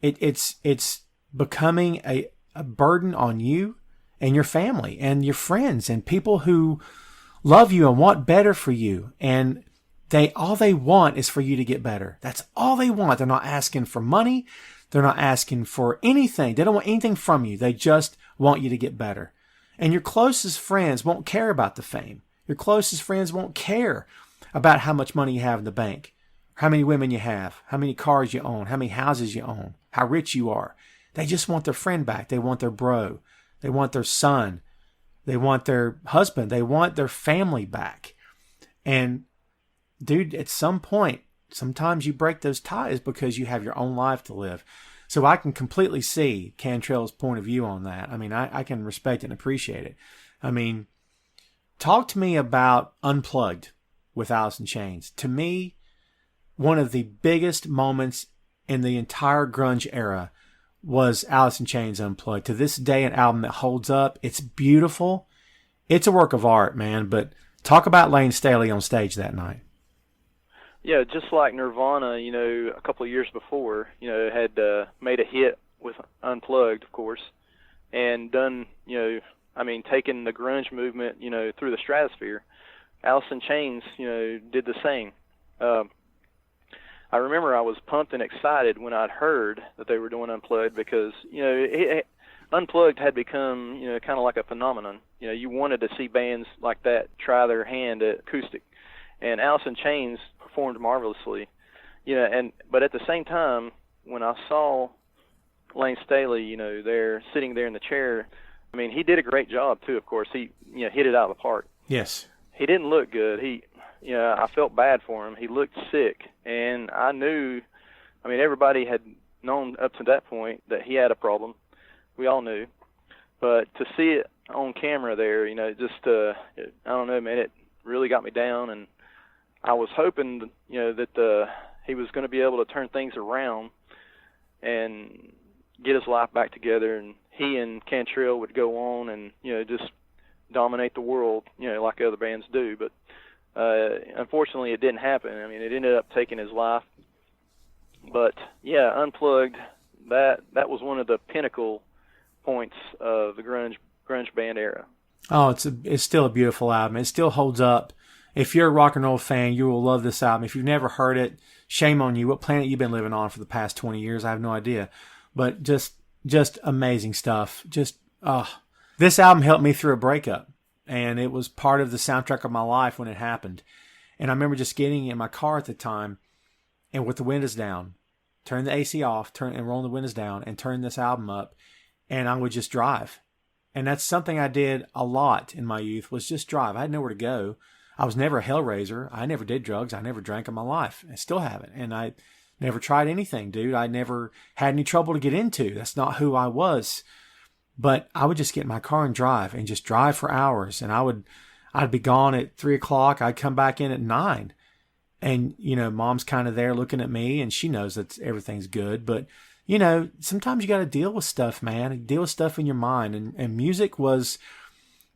it's becoming a burden on you and your family and your friends and people who love you and want better for you. And all they want is for you to get better. That's all they want. They're not asking for money. They're not asking for anything. They don't want anything from you. They just want you to get better. And your closest friends won't care about the fame. Your closest friends won't care about how much money you have in the bank, how many women you have, how many cars you own, how many houses you own, how rich you are. They just want their friend back. They want their bro. They want their son. They want their husband. They want their family back. And dude, at some point, sometimes you break those ties because you have your own life to live. So I can completely see Cantrell's point of view on that. I mean, I can respect it and appreciate it. I mean, talk to me about Unplugged with Alice in Chains. To me, one of the biggest moments in the entire grunge era was Alice in Chains Unplugged. To this day, an album that holds up. It's beautiful. It's a work of art, man. But talk about Lane Staley on stage that night. Yeah, just like Nirvana, a couple of years before, had made a hit with Unplugged, of course, and done, taken the grunge movement, through the stratosphere. Alice in Chains, did the same. I remember I was pumped and excited when I'd heard that they were doing Unplugged because, Unplugged had become, kind of like a phenomenon. You wanted to see bands like that try their hand at acoustic. And Alice in Chains performed marvelously, but at the same time, when I saw Lane Staley, there sitting there in the chair, I mean, he did a great job too. Of course, he hit it out of the park. Yes. He didn't look good. I felt bad for him. He looked sick, and I knew. I mean, everybody had known up to that point that he had a problem. We all knew, but to see it on camera there, I don't know, man, it really got me down, and I was hoping, that he was going to be able to turn things around and get his life back together, and he and Cantrell would go on and, just dominate the world, like other bands do. But unfortunately, it didn't happen. I mean, it ended up taking his life. But, yeah, Unplugged, that was one of the pinnacle points of the grunge band era. Oh, it's still a beautiful album. It still holds up. If you're a rock and roll fan, you will love this album. If you've never heard it, shame on you. What planet you've been living on for the past 20 years? I have no idea. But just amazing stuff. This album helped me through a breakup, and it was part of the soundtrack of my life when it happened. And I remember just getting in my car at the time, and with the windows down, turn the AC off, and roll the windows down, and turn this album up, and I would just drive. And that's something I did a lot in my youth, was just drive. I had nowhere to go. I was never a hellraiser. I never did drugs. I never drank in my life. I still haven't. And I never tried anything, dude. I never had any trouble to get into. That's not who I was. But I would just get in my car and just drive for hours. And I'd be gone at 3:00. I'd come back in at 9. And, mom's kind of there looking at me, and she knows that everything's good. But, sometimes you got to deal with stuff, man. Deal with stuff in your mind. And music was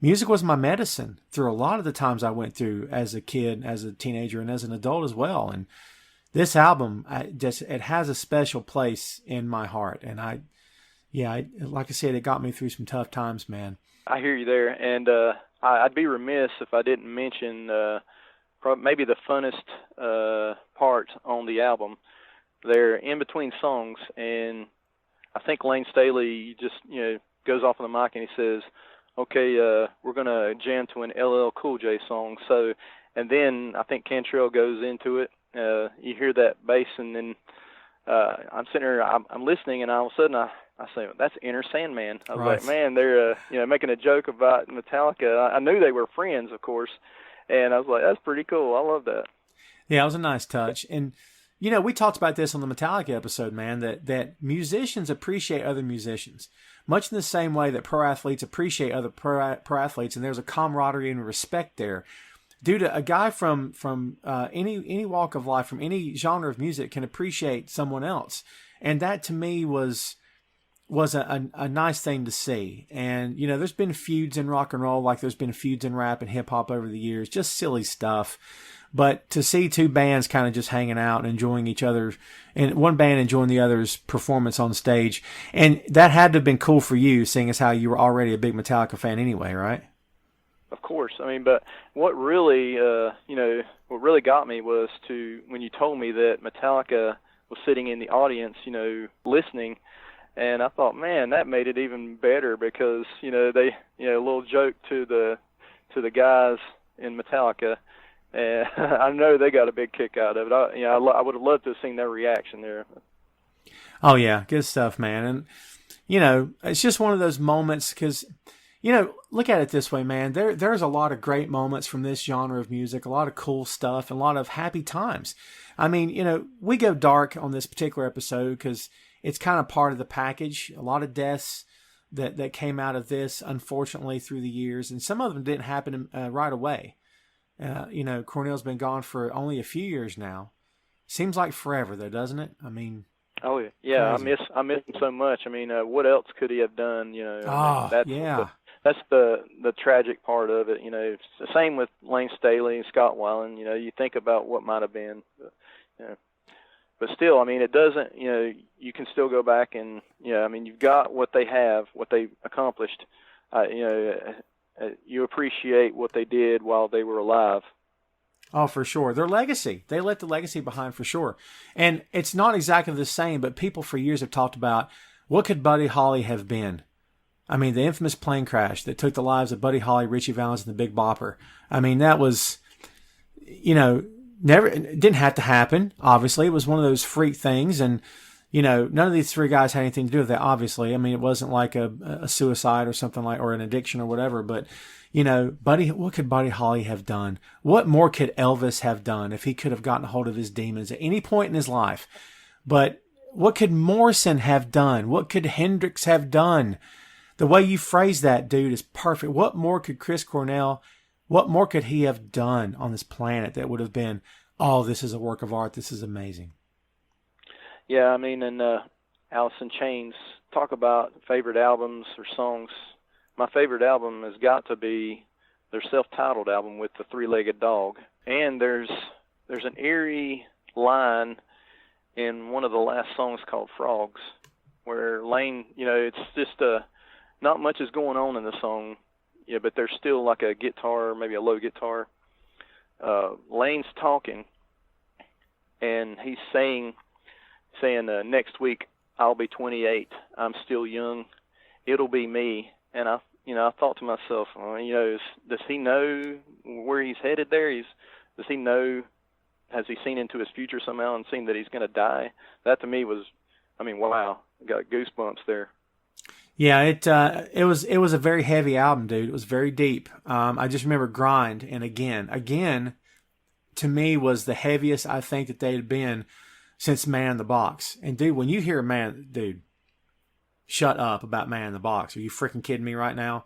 my medicine through a lot of the times I went through as a kid, as a teenager, and as an adult as well. And this album, it has a special place in my heart. And like I said, it got me through some tough times, man. I hear you there. And I'd be remiss if I didn't mention maybe the funnest part on the album. They're in between songs, and I think Lane Staley just, goes off on the mic and he says, okay, we're going to jam to an LL Cool J song. So, and then I think Cantrell goes into it. You hear that bass, and then I'm sitting there, I'm listening, and all of a sudden I say, that's Enter Sandman. I was Right. like, man, they're making a joke about Metallica. I knew they were friends, of course, and I was like, that's pretty cool. I love that. Yeah, it was a nice touch. And, we talked about this on the Metallica episode, man, that musicians appreciate other musicians, much in the same way that pro athletes appreciate other pro athletes, and there's a camaraderie and respect there. Dude, a guy from any walk of life, from any genre of music, can appreciate someone else. And that, to me, was a nice thing to see. And, there's been feuds in rock and roll, like there's been feuds in rap and hip hop over the years, just silly stuff. But to see two bands kind of just hanging out and enjoying each other, and one band enjoying the other's performance on stage, and that had to have been cool for you, seeing as how you were already a big Metallica fan anyway, right? Of course. I mean, but what really, what really got me was when you told me that Metallica was sitting in the audience, listening. And I thought, man, that made it even better because, they, a little joke to the guys in Metallica. And I know they got a big kick out of it. I would have loved to have seen their reaction there. Oh, yeah. Good stuff, man. And, it's just one of those moments because, look at it this way, man. There's a lot of great moments from this genre of music, a lot of cool stuff, and a lot of happy times. I mean, we go dark on this particular episode because it's kind of part of the package. A lot of deaths that came out of this, unfortunately, through the years, and some of them didn't happen right away. Cornell's been gone for only a few years now. Seems like forever, though, doesn't it? I mean, oh yeah, crazy. I miss him so much. I mean, what else could he have done? That's the tragic part of it. It's the same with Lane Staley and Scott Weiland. You think about what might have been. But still, I mean, it doesn't, you can still go back and, I mean, you've got what they have, what they accomplished. You appreciate what they did while they were alive. Oh, for sure. Their legacy. They left the legacy behind for sure. And it's not exactly the same, but people for years have talked about what could Buddy Holly have been? I mean, the infamous plane crash that took the lives of Buddy Holly, Richie Valens, and the Big Bopper. I mean, that was, it didn't have to happen, obviously. It was one of those freak things, and, none of these three guys had anything to do with that, obviously. I mean, it wasn't like a suicide or something like, or an addiction or whatever, but, what could Buddy Holly have done? What more could Elvis have done if he could have gotten a hold of his demons at any point in his life? But what could Morrison have done? What could Hendrix have done? The way you phrase that, dude, is perfect. What more could Chris Cornell, what more could he have done on this planet that would have been, oh, this is a work of art, this is amazing? Yeah, I mean, and Alice in Chains, talk about favorite albums or songs. My favorite album has got to be their self-titled album with the three-legged dog. And there's an eerie line in one of the last songs called Frogs, where Lane, it's just not much is going on in the song, but there's still like a guitar, maybe a low guitar. Lane's talking, and he's saying, next week I'll be 28. I'm still young. It'll be me. And I thought to myself, does he know where he's headed there? Does he know? Has he seen into his future somehow and seen that he's going to die? That to me was, wow, got goosebumps there. Yeah, it was a very heavy album, dude. It was very deep. I just remember Grind, and again, to me was the heaviest I think that they had been since Man in the Box. And dude, when you hear dude, shut up about Man in the Box. Are you freaking kidding me right now?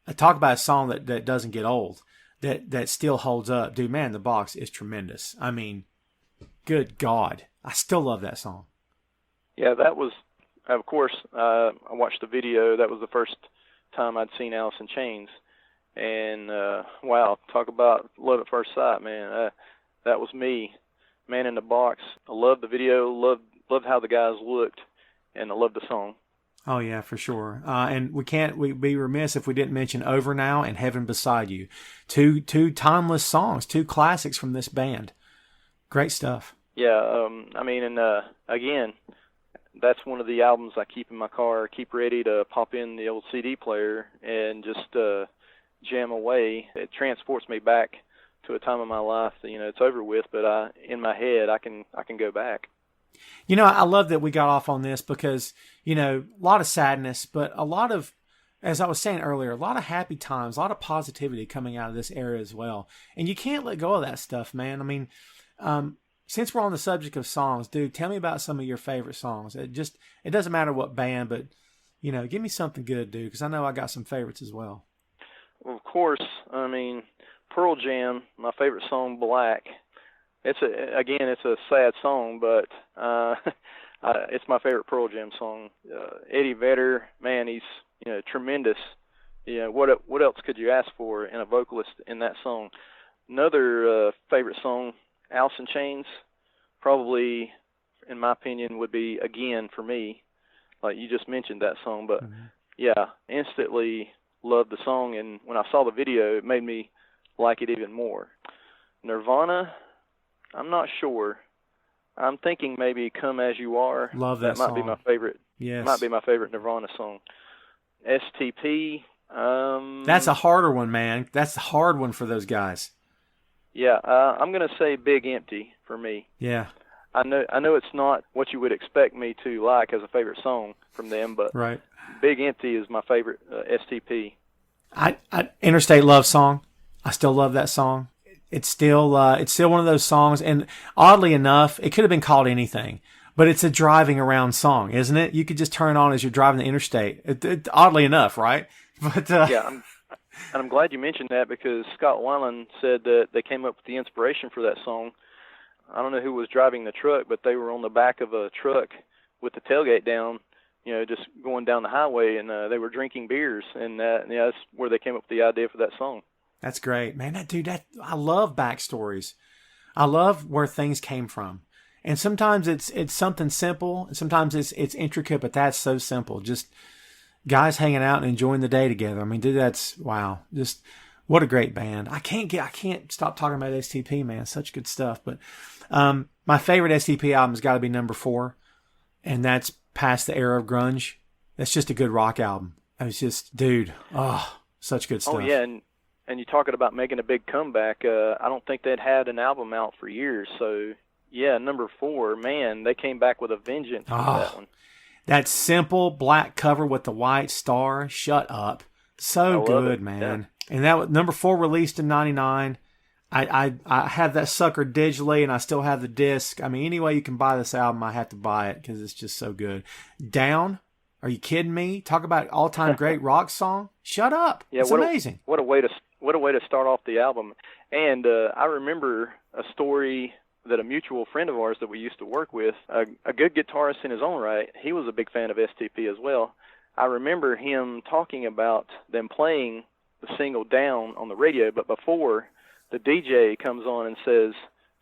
I talk about a song that doesn't get old, that still holds up. Dude, Man in the Box is tremendous. I mean, good God. I still love that song. Yeah, that was, of course, I watched the video. That was the first time I'd seen Alice in Chains. And, wow, talk about love at first sight, man. That was me. Man in the Box. I loved the video, loved how the guys looked, and I loved the song. Oh, yeah, for sure. And we'd be remiss if we didn't mention Over Now and Heaven Beside You. Two timeless songs, two classics from this band. Great stuff. Yeah, again, that's one of the albums I keep in my car, keep ready to pop in the old CD player and just jam away. It transports me back to a time in my life that, it's over with, but in my head, I can go back. I love that we got off on this because, a lot of sadness, but a lot of, as I was saying earlier, a lot of happy times, a lot of positivity coming out of this era as well. And you can't let go of that stuff, man. I mean, Since we're on the subject of songs, dude, tell me about some of your favorite songs. It doesn't matter what band, but give me something good, dude, because I know I got some favorites as well. Well, of course, I mean, Pearl Jam, my favorite song, Black. It's a sad song, but it's my favorite Pearl Jam song. Eddie Vedder, man, he's tremendous. What else could you ask for in a vocalist in that song? Another favorite song, Alice in Chains, probably, in my opinion, would be Again for me. Like you just mentioned that song, but yeah, instantly loved the song, and when I saw the video, it made me like it even more. Nirvana, I'm not sure. I'm thinking maybe Come As You Are. Love that might song. Be my favorite. Yes. Might be my favorite Nirvana song. STP. That's a harder one, man. That's a hard one for those guys. Yeah, I'm going to say Big Empty for me. Yeah. I know it's not what you would expect me to like as a favorite song from them, but right. Big Empty is my favorite STP. Interstate Love Song. I still love that song. It's still one of those songs, and oddly enough, it could have been called anything, but it's a driving around song, isn't it? You could just turn it on as you're driving the interstate. Oddly enough, right? But yeah, I'm glad you mentioned that, because Scott Weiland said that they came up with the inspiration for that song. I don't know who was driving the truck, but they were on the back of a truck with the tailgate down, just going down the highway, and they were drinking beers, and that's where they came up with the idea for that song. That's great, man. I love backstories. I love where things came from, and sometimes it's something simple, and sometimes it's intricate, but that's so simple. Just guys hanging out and enjoying the day together. I mean, dude, that's wow. Just what a great band. I can't stop talking about STP, man. Such good stuff. But my favorite STP album's got to be number 4, and that's Past the Era of Grunge. That's just a good rock album. It's just, dude, such good stuff. Oh yeah, and you're talking about making a big comeback. I don't think they'd had an album out for years. So yeah, number 4, man, they came back with a vengeance with that one. That simple black cover with the white star. Shut up. So good, man. Yeah. And that was number 4, released in '99. I have that sucker digitally, and I still have the disc. I mean, any way you can buy this album, I have to buy it because it's just so good. Down? Are you kidding me? Talk about all-time great rock song. Shut up. Yeah, it's amazing. What a way to start off the album. And I remember a story that a mutual friend of ours that we used to work with, a good guitarist in his own right, he was a big fan of STP as well. I remember him talking about them playing the single Down on the radio, but before, the DJ comes on and says,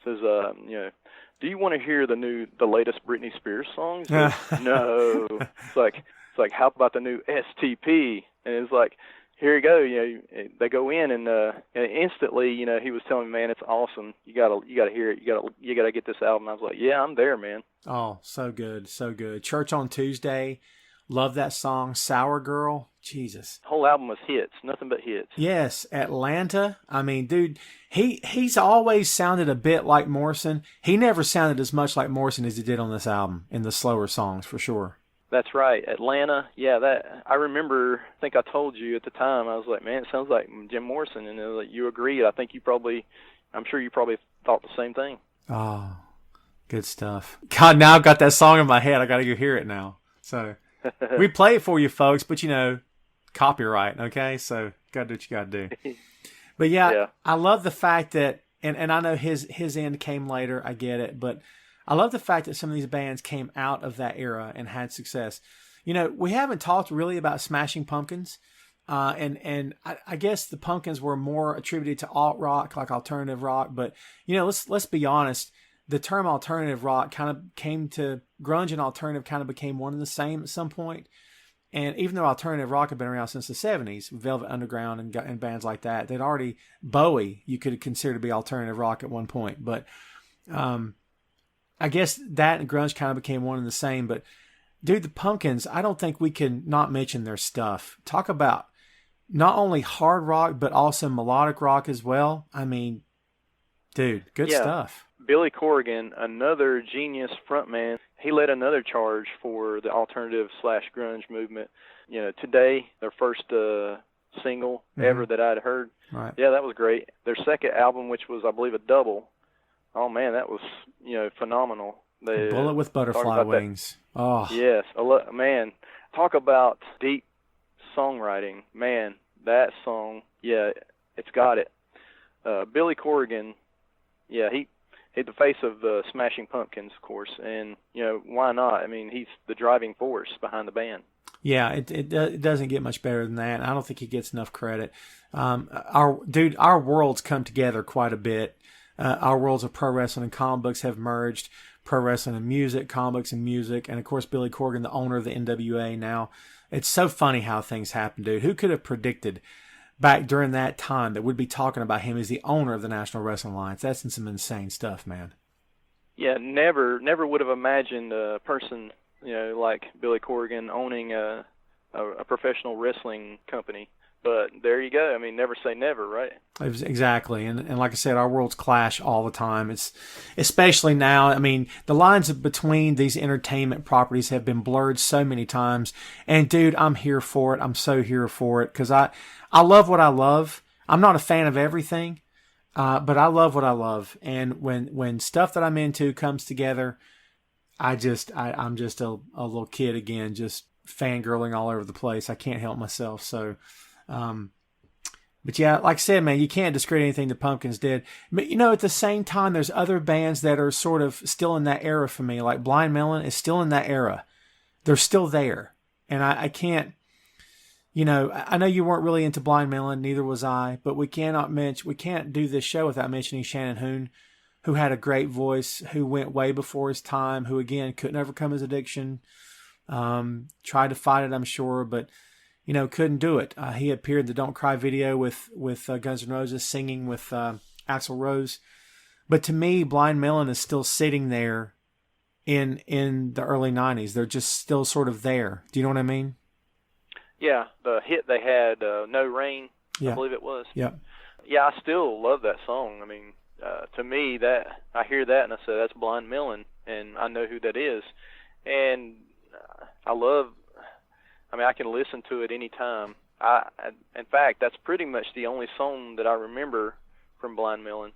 do you want to hear the latest Britney Spears song? He says, no. It's like, how about the new STP? And it's like, here you go. They go in, and instantly, he was telling me, man, it's awesome. You gotta hear it. You gotta get this album. I was like, yeah, I'm there, man. Oh, so good, so good. Church on Tuesday, love that song. Sour Girl, Jesus. The whole album was hits, nothing but hits. Yes, Atlanta. I mean, dude, he's always sounded a bit like Morrison. He never sounded as much like Morrison as he did on this album in the slower songs, for sure. That's right, Atlanta. Yeah, that I remember. I think I told you at the time. I was like, man, it sounds like Jim Morrison, and like, you agreed. I'm sure you probably thought the same thing. Oh, good stuff. God, now I've got that song in my head. I got to go hear it now. So we play it for you folks, but copyright. Okay, so got to do what you got to do. But yeah, I love the fact that, and I know his end came later. I get it, but I love the fact that some of these bands came out of that era and had success. We haven't talked really about Smashing Pumpkins, and I guess the Pumpkins were more attributed to alt rock, like alternative rock. But let's be honest, the term alternative rock kind of came to grunge, and alternative kind of became one and the same at some point. And even though alternative rock had been around since the 70s, Velvet Underground and bands like that, they'd already, Bowie you could consider to be alternative rock at one point, but I guess that and grunge kind of became one and the same. But dude, the Pumpkins, I don't think we can not mention their stuff. Talk about not only hard rock, but also melodic rock as well. I mean, dude, good stuff. Billy Corgan, another genius frontman, he led another charge for the alternative / grunge movement. Today, their first single ever that I'd heard. Right. Yeah, that was great. Their second album, which was, I believe, a double, Oh man, that was phenomenal. A Bullet with Butterfly Wings. That. Oh yes, man, talk about deep songwriting. Man, that song, yeah, it's got it. Billy Corgan, yeah, he's the face of the Smashing Pumpkins, of course, and why not? I mean, he's the driving force behind the band. Yeah, it doesn't get much better than that. I don't think he gets enough credit. Our worlds come together quite a bit. Our worlds of pro wrestling and comic books have merged. Pro wrestling and music, comic books and music, and of course Billy Corgan, the owner of the NWA now. It's so funny how things happen, dude. Who could have predicted back during that time that we'd be talking about him as the owner of the National Wrestling Alliance? That's some insane stuff, man. Yeah, never would have imagined a person, like Billy Corgan owning a professional wrestling company. But there you go. I mean, never say never, right? Exactly. And like I said, our worlds clash all the time. It's especially now. I mean, the lines between these entertainment properties have been blurred so many times. And dude, I'm here for it. I'm so here for it because I love what I love. I'm not a fan of everything, but I love what I love. And when stuff that I'm into comes together, I'm just a little kid again, just fangirling all over the place. I can't help myself. So. But yeah, like I said, man, you can't discredit anything the Pumpkins did. But at the same time, there's other bands that are sort of still in that era for me. Like Blind Melon is still in that era. They're still there. And I can't, I know you weren't really into Blind Melon, neither was I, but we can't do this show without mentioning Shannon Hoon, who had a great voice, who went way before his time, who again couldn't overcome his addiction. Tried to fight it, I'm sure, but couldn't do it. He appeared in the Don't Cry video with Guns N' Roses, singing with Axl Rose. But to me, Blind Melon is still sitting there in the early 90s. They're just still sort of there. Do you know what I mean? Yeah, the hit they had, No Rain, yeah. I believe it was. Yeah. Yeah, I still love that song. I mean, to me, that I hear that and I say, that's Blind Melon, and I know who that is. And I can listen to it anytime. In fact, that's pretty much the only song that I remember from Blind Melon.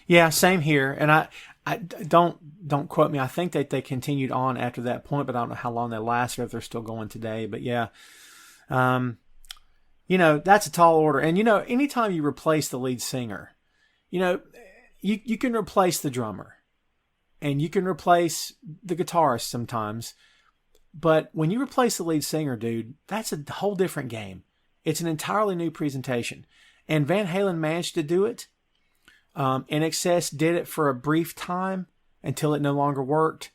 Yeah, same here. And I don't quote me. I think that they continued on after that point, but I don't know how long they lasted, if they're still going today. But yeah, that's a tall order. And anytime you replace the lead singer, you can replace the drummer, and you can replace the guitarist sometimes. But when you replace the lead singer, dude, that's a whole different game. It's an entirely new presentation. And Van Halen managed to do it. NXS did it for a brief time until it no longer worked.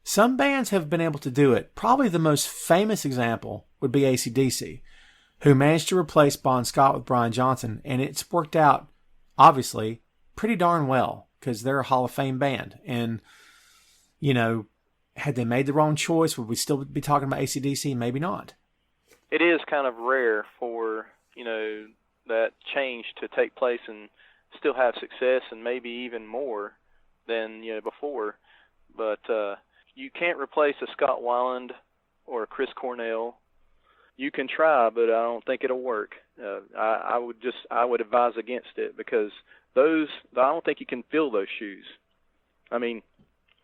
Some bands have been able to do it. Probably the most famous example would be AC/DC, who managed to replace Bon Scott with Brian Johnson. And it's worked out, obviously, pretty darn well because they're a Hall of Fame band. And, had they made the wrong choice, would we still be talking about AC/DC? Maybe not. It is kind of rare for, that change to take place and still have success and maybe even more than, before. But you can't replace a Scott Weiland or a Chris Cornell. You can try, but I don't think it'll work. I would advise against it because I don't think you can fill those shoes. I mean,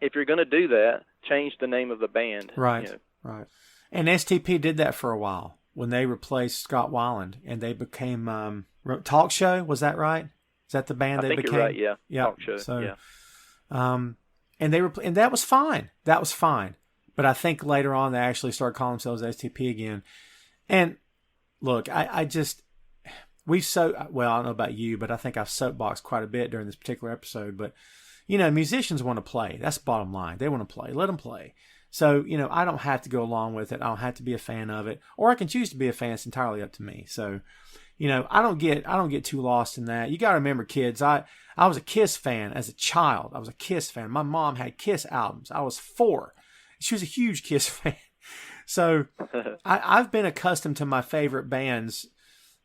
if you're going to do that, change the name of the band. Right, right. And STP did that for a while when they replaced Scott Weiland, and they became Talk Show. Was that right? Is that the band they became? I think you're right, yeah. Talk Show, so, yeah. And that was fine. That was fine. But I think later on they actually started calling themselves STP again. And look, I don't know about you, but I think I've soapboxed quite a bit during this particular episode, but musicians want to play. That's the bottom line. They want to play. Let them play. So, I don't have to go along with it. I don't have to be a fan of it. Or I can choose to be a fan. It's entirely up to me. So, I don't get too lost in that. You got to remember, kids, I was a Kiss fan as a child. I was a Kiss fan. My mom had Kiss albums. I was 4. She was a huge Kiss fan. So, I've been accustomed to my favorite bands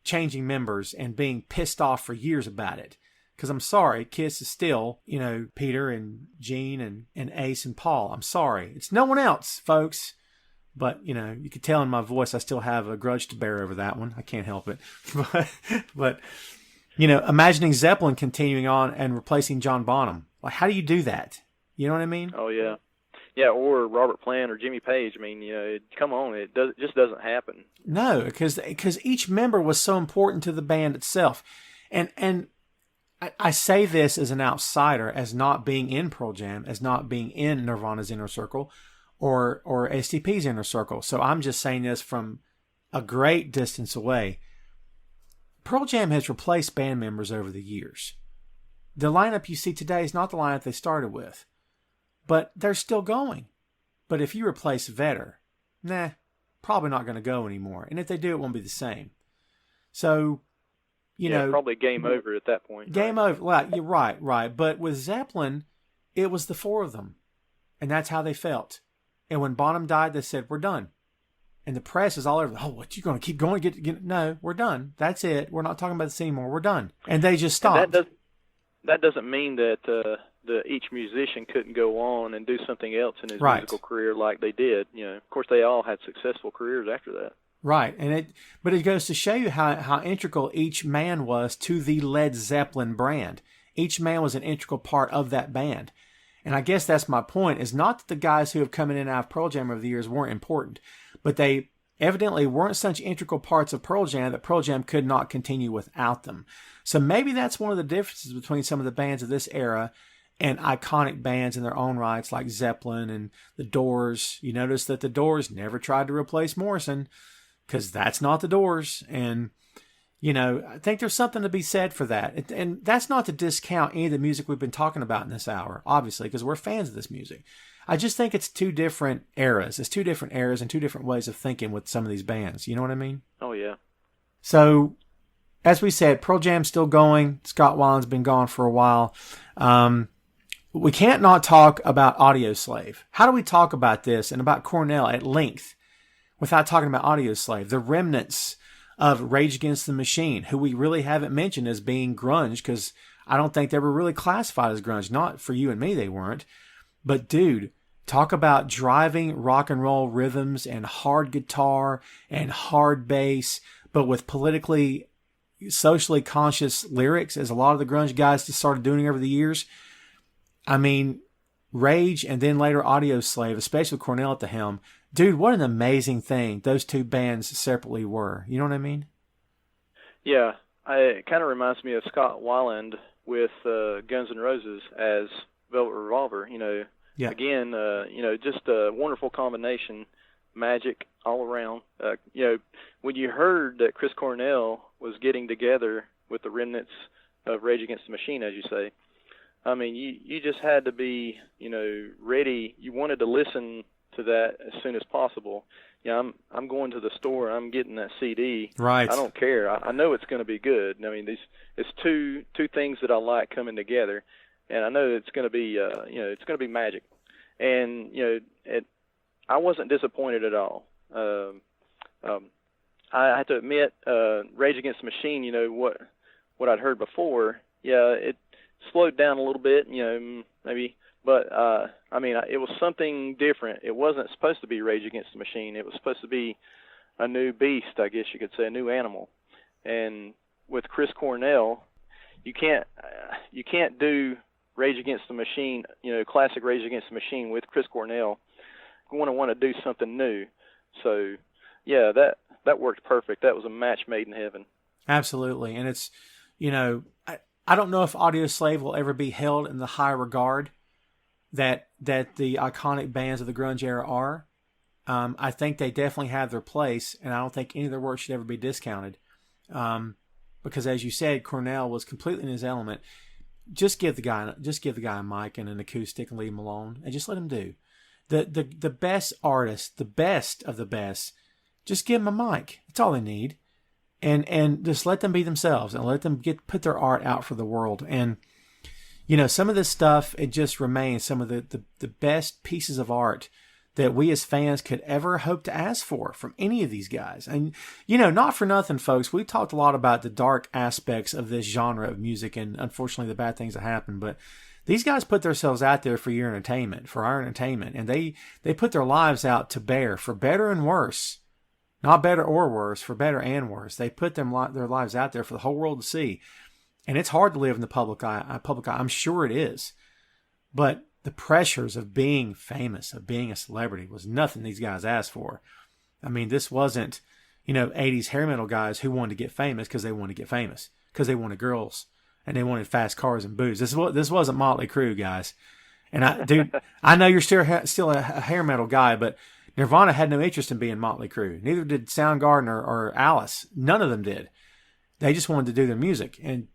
changing members and being pissed off for years about it. Because I'm sorry, Kiss is still, Peter and Gene and Ace and Paul. I'm sorry. It's no one else, folks. But, you could tell in my voice I still have a grudge to bear over that one. I can't help it. But imagining Zeppelin continuing on and replacing John Bonham. Like, how do you do that? You know what I mean? Oh yeah. Yeah, or Robert Plant or Jimmy Page. I mean, come on, it just doesn't happen. No, because each member was so important to the band itself. And I say this as an outsider, as not being in Pearl Jam, as not being in Nirvana's inner circle or STP's inner circle. So I'm just saying this from a great distance away. Pearl Jam has replaced band members over the years. The lineup you see today is not the lineup they started with, but they're still going. But if you replace Vedder, probably not going to go anymore. And if they do, it won't be the same. So, you know, probably game over at that point. Game over. Well, you're right. But with Zeppelin, it was the four of them, and that's how they felt. And when Bonham died, they said, "We're done." And the press is all over. Oh, what, you going to keep going? Get? No, we're done. That's it. We're not talking about this anymore. We're done. And they just stopped. That doesn't mean that each musician couldn't go on and do something else in his musical career like they did. Of course, they all had successful careers after that. Right, but it goes to show you how integral each man was to the Led Zeppelin brand. Each man was an integral part of that band. And I guess that's my point, is not that the guys who have come in and out of Pearl Jam over the years weren't important, but they evidently weren't such integral parts of Pearl Jam that Pearl Jam could not continue without them. So maybe that's one of the differences between some of the bands of this era and iconic bands in their own rights like Zeppelin and the Doors. You notice that the Doors never tried to replace Morrison, because that's not the Doors. And, I think there's something to be said for that. And that's not to discount any of the music we've been talking about in this hour, obviously, because we're fans of this music. I just think it's two different eras. It's two different eras and two different ways of thinking with some of these bands. You know what I mean? Oh, yeah. So, as we said, Pearl Jam's still going. Scott Weiland's been gone for a while. We can't not talk about Audioslave. How do we talk about this and about Cornell at length without talking about Audioslave? The remnants of Rage Against the Machine, who we really haven't mentioned as being grunge, because I don't think they were really classified as grunge. Not for you and me, they weren't. But dude, talk about driving rock and roll rhythms and hard guitar and hard bass, but with politically, socially conscious lyrics, as a lot of the grunge guys just started doing over the years. I mean, Rage and then later Audioslave, especially with Cornell at the helm. Dude, what an amazing thing those two bands separately were. You know what I mean? Yeah, it kind of reminds me of Scott Weiland with Guns N' Roses as Velvet Revolver. Yeah. Again, just a wonderful combination, magic all around. When you heard that Chris Cornell was getting together with the remnants of Rage Against the Machine, as you say, I mean, you just had to be, ready. You wanted to listen to that as soon as possible. I'm going to the store. I'm getting that CD. Right. I don't care. I know it's going to be good. I mean, it's two things that I like coming together, and I know it's going to be, it's going to be magic. And I wasn't disappointed at all. I have to admit, Rage Against the Machine. What I'd heard before. Yeah, it slowed down a little bit. Maybe. But, it was something different. It wasn't supposed to be Rage Against the Machine. It was supposed to be a new beast, I guess you could say, a new animal. And with Chris Cornell, you can't do Rage Against the Machine, classic Rage Against the Machine with Chris Cornell. You want to do something new. So, yeah, that worked perfect. That was a match made in heaven. Absolutely. And it's, I don't know if Audioslave will ever be held in the high regard that the iconic bands of the grunge era are. I think they definitely have their place, and I don't think any of their work should ever be discounted. Because as you said, Cornell was completely in his element. Just give the guy a mic and an acoustic and leave him alone, and just let him do. The best artists, the best of the best, just give them a mic. That's all they need, and just let them be themselves and let them put their art out for the world. And some of this stuff, it just remains some of the best pieces of art that we as fans could ever hope to ask for from any of these guys. And, not for nothing, folks, we talked a lot about the dark aspects of this genre of music and unfortunately the bad things that happen. But these guys put themselves out there for your entertainment, for our entertainment. And they put their lives out to bear, for better and worse. Not better or worse, for better and worse. They put their lives out there for the whole world to see. And it's hard to live in the public eye. I'm sure it is. But the pressures of being famous, of being a celebrity, was nothing these guys asked for. I mean, this wasn't, 80s hair metal guys who wanted to get famous because they wanted to get famous, because they wanted girls and they wanted fast cars and booze. This wasn't Motley Crue, guys. And dude, I know you're still a hair metal guy, but Nirvana had no interest in being Motley Crue. Neither did Soundgarden or Alice. None of them did. They just wanted to do their music. And,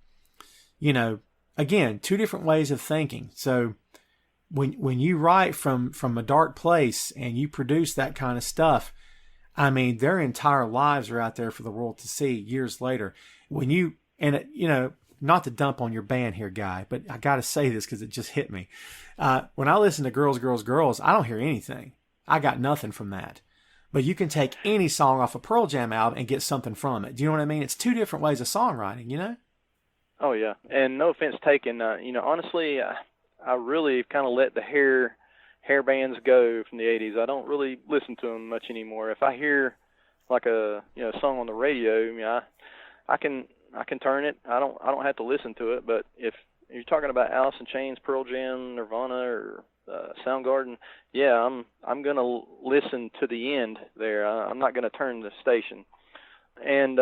again, two different ways of thinking. So when you write from a dark place and you produce that kind of stuff, I mean, their entire lives are out there for the world to see years later. Not to dump on your band here, Guy, but I got to say this because it just hit me. When I listen to Girls, Girls, Girls, I don't hear anything. I got nothing from that. But you can take any song off a Pearl Jam album and get something from it. Do you know what I mean? It's two different ways of songwriting, Oh, yeah. And no offense taken, honestly, I really kind of let the hair bands go from the 80s. I don't really listen to them much anymore. If I hear like a song on the radio, I can turn it. I don't have to listen to it. But if you're talking about Alice in Chains, Pearl Jam, Nirvana, or Soundgarden, yeah, I'm gonna listen to the end there. I'm not gonna turn the station. And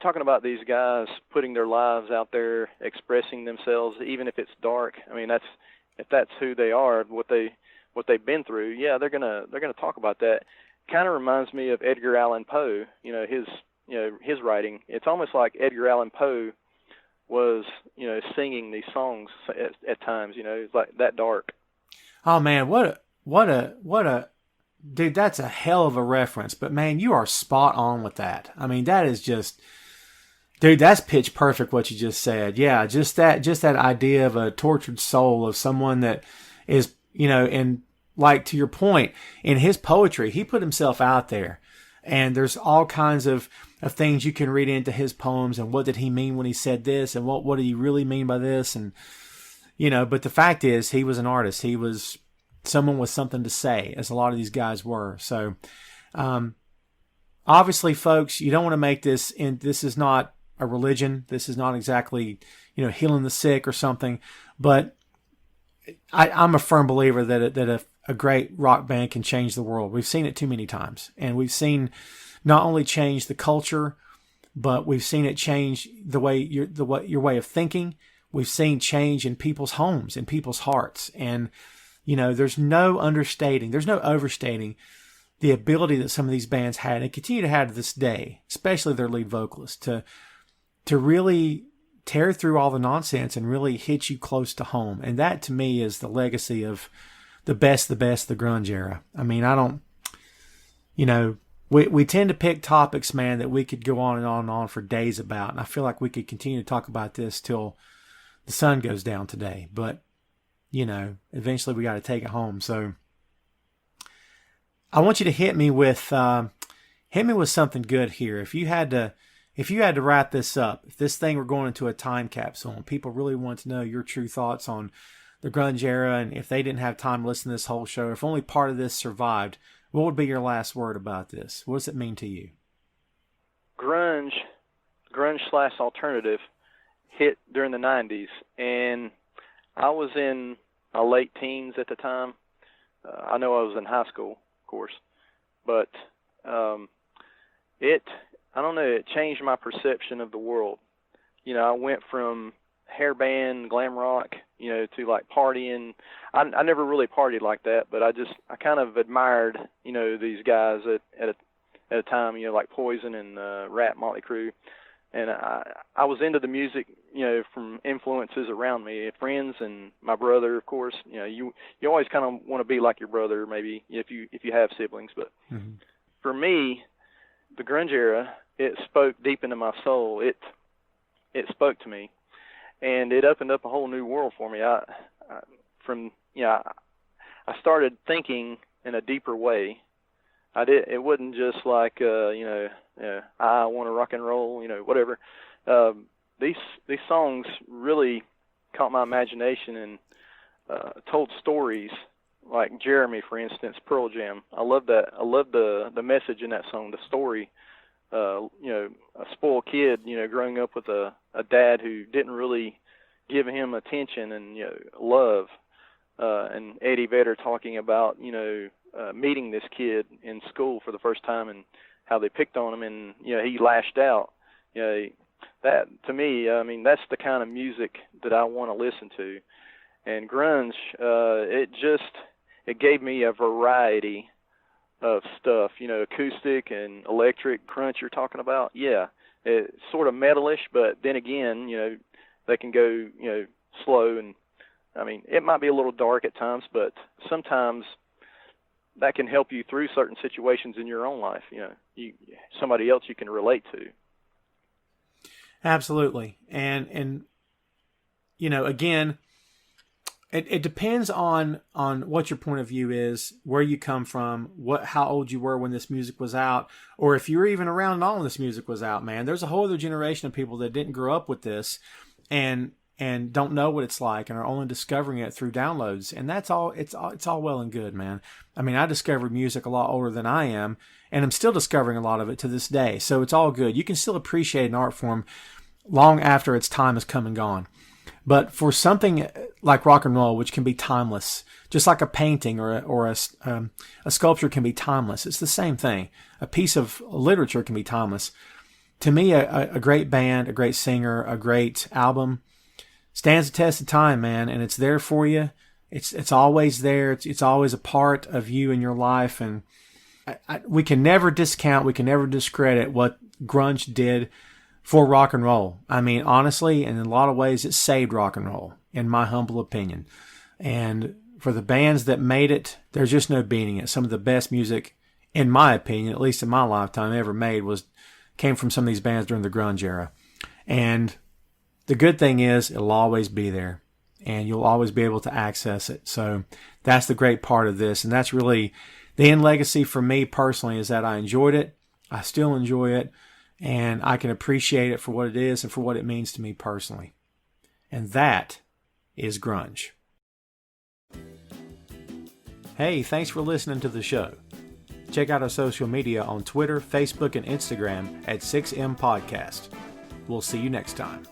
talking about these guys putting their lives out there, expressing themselves, even if it's dark. I mean, if that's who they are, what they've been through. Yeah, they're gonna talk about that. Kind of reminds me of Edgar Allan Poe. His writing. It's almost like Edgar Allan Poe was singing these songs at times. It's like that dark. Oh man, what a dude, that's a hell of a reference. But man, you are spot on with that. I mean, that is just, dude, that's pitch perfect what you just said. Yeah, just that idea of a tortured soul, of someone that is, and like to your point, in his poetry, he put himself out there. And there's all kinds of things you can read into his poems, and what did he mean when he said this, and what did he really mean by this, and but the fact is, he was an artist. He was someone with something to say, as a lot of these guys were. So, obviously, folks, you don't want to make this, and this is not a religion. This is not exactly, healing the sick or something. But I'm a firm believer that a great rock band can change the world. We've seen it too many times, and we've seen not only change the culture, but we've seen it change your way of thinking. We've seen change in people's homes, in people's hearts. And, there's no overstating the ability that some of these bands had and continue to have to this day, especially their lead vocalist, to really tear through all the nonsense and really hit you close to home. And that, to me, is the legacy of the best, the grunge era. I mean, we tend to pick topics, man, that we could go on and on for days about. And I feel like we could continue to talk about this till the sun goes down today. But, eventually we got to take it home. So I want you to hit me with something good here. If you had to wrap this up, if this thing were going into a time capsule and people really want to know your true thoughts on the grunge era, and if they didn't have time to listen to this whole show, if only part of this survived, what would be your last word about this? What does it mean to you? Grunge / alternative hit during the 90s, and I was in my late teens at the time. I know I was in high school, of course, but it changed my perception of the world. I went from hair band, glam rock, to like partying. I never really partied like that, but I kind of admired, these guys at a time, like Poison and Rat, Motley Crue. And I was into the music, from influences around me, friends and my brother, of course. You always kind of want to be like your brother, maybe if you have siblings. But for me, the grunge era, it spoke deep into my soul. It spoke to me, and it opened up a whole new world for me. I started thinking in a deeper way. It wasn't just like I want to rock and roll, whatever. These songs really caught my imagination and told stories, like Jeremy, for instance, Pearl Jam. I love that. I love the message in that song, the story. A spoiled kid, growing up with a dad who didn't really give him attention and love. and Eddie Vedder talking about, meeting this kid in school for the first time and how they picked on him, and, he lashed out. That, to me, I mean, that's the kind of music that I want to listen to. And grunge, it gave me a variety of stuff, acoustic and electric. Crunch you're talking about, yeah, it's sort of metalish, but then again, they can go, slow, and I mean, it might be a little dark at times, but sometimes that can help you through certain situations in your own life. Somebody else you can relate to. Absolutely, and again, it depends on what your point of view is, where you come from, how old you were when this music was out, or if you were even around when this music was out. Man, there's a whole other generation of people that didn't grow up with this, and don't know what it's like, and are only discovering it through downloads. And that's all. It's all well and good, man. I mean, I discovered music a lot older than I am, and I'm still discovering a lot of it to this day. So it's all good. You can still appreciate an art form long after its time has come and gone. But for something like rock and roll, which can be timeless, just like a painting or a sculpture can be timeless, it's the same thing. A piece of literature can be timeless. To me, a great band, a great singer, a great album stands the test of time, man, and it's there for you. It's always there. It's always a part of you in your life, and we can never discount, we can never discredit what grunge did for rock and roll. I mean, honestly, and in a lot of ways, it saved rock and roll, in my humble opinion. And for the bands that made it, there's just no beating it. Some of the best music, in my opinion, at least in my lifetime, ever made came from some of these bands during the grunge era. And the good thing is, it'll always be there, and you'll always be able to access it. So that's the great part of this, and that's really the end legacy for me personally, is that I enjoyed it, I still enjoy it, and I can appreciate it for what it is and for what it means to me personally. And that is grunge. Hey, thanks for listening to the show. Check out our social media on Twitter, Facebook, and Instagram at 6M Podcast. We'll see you next time.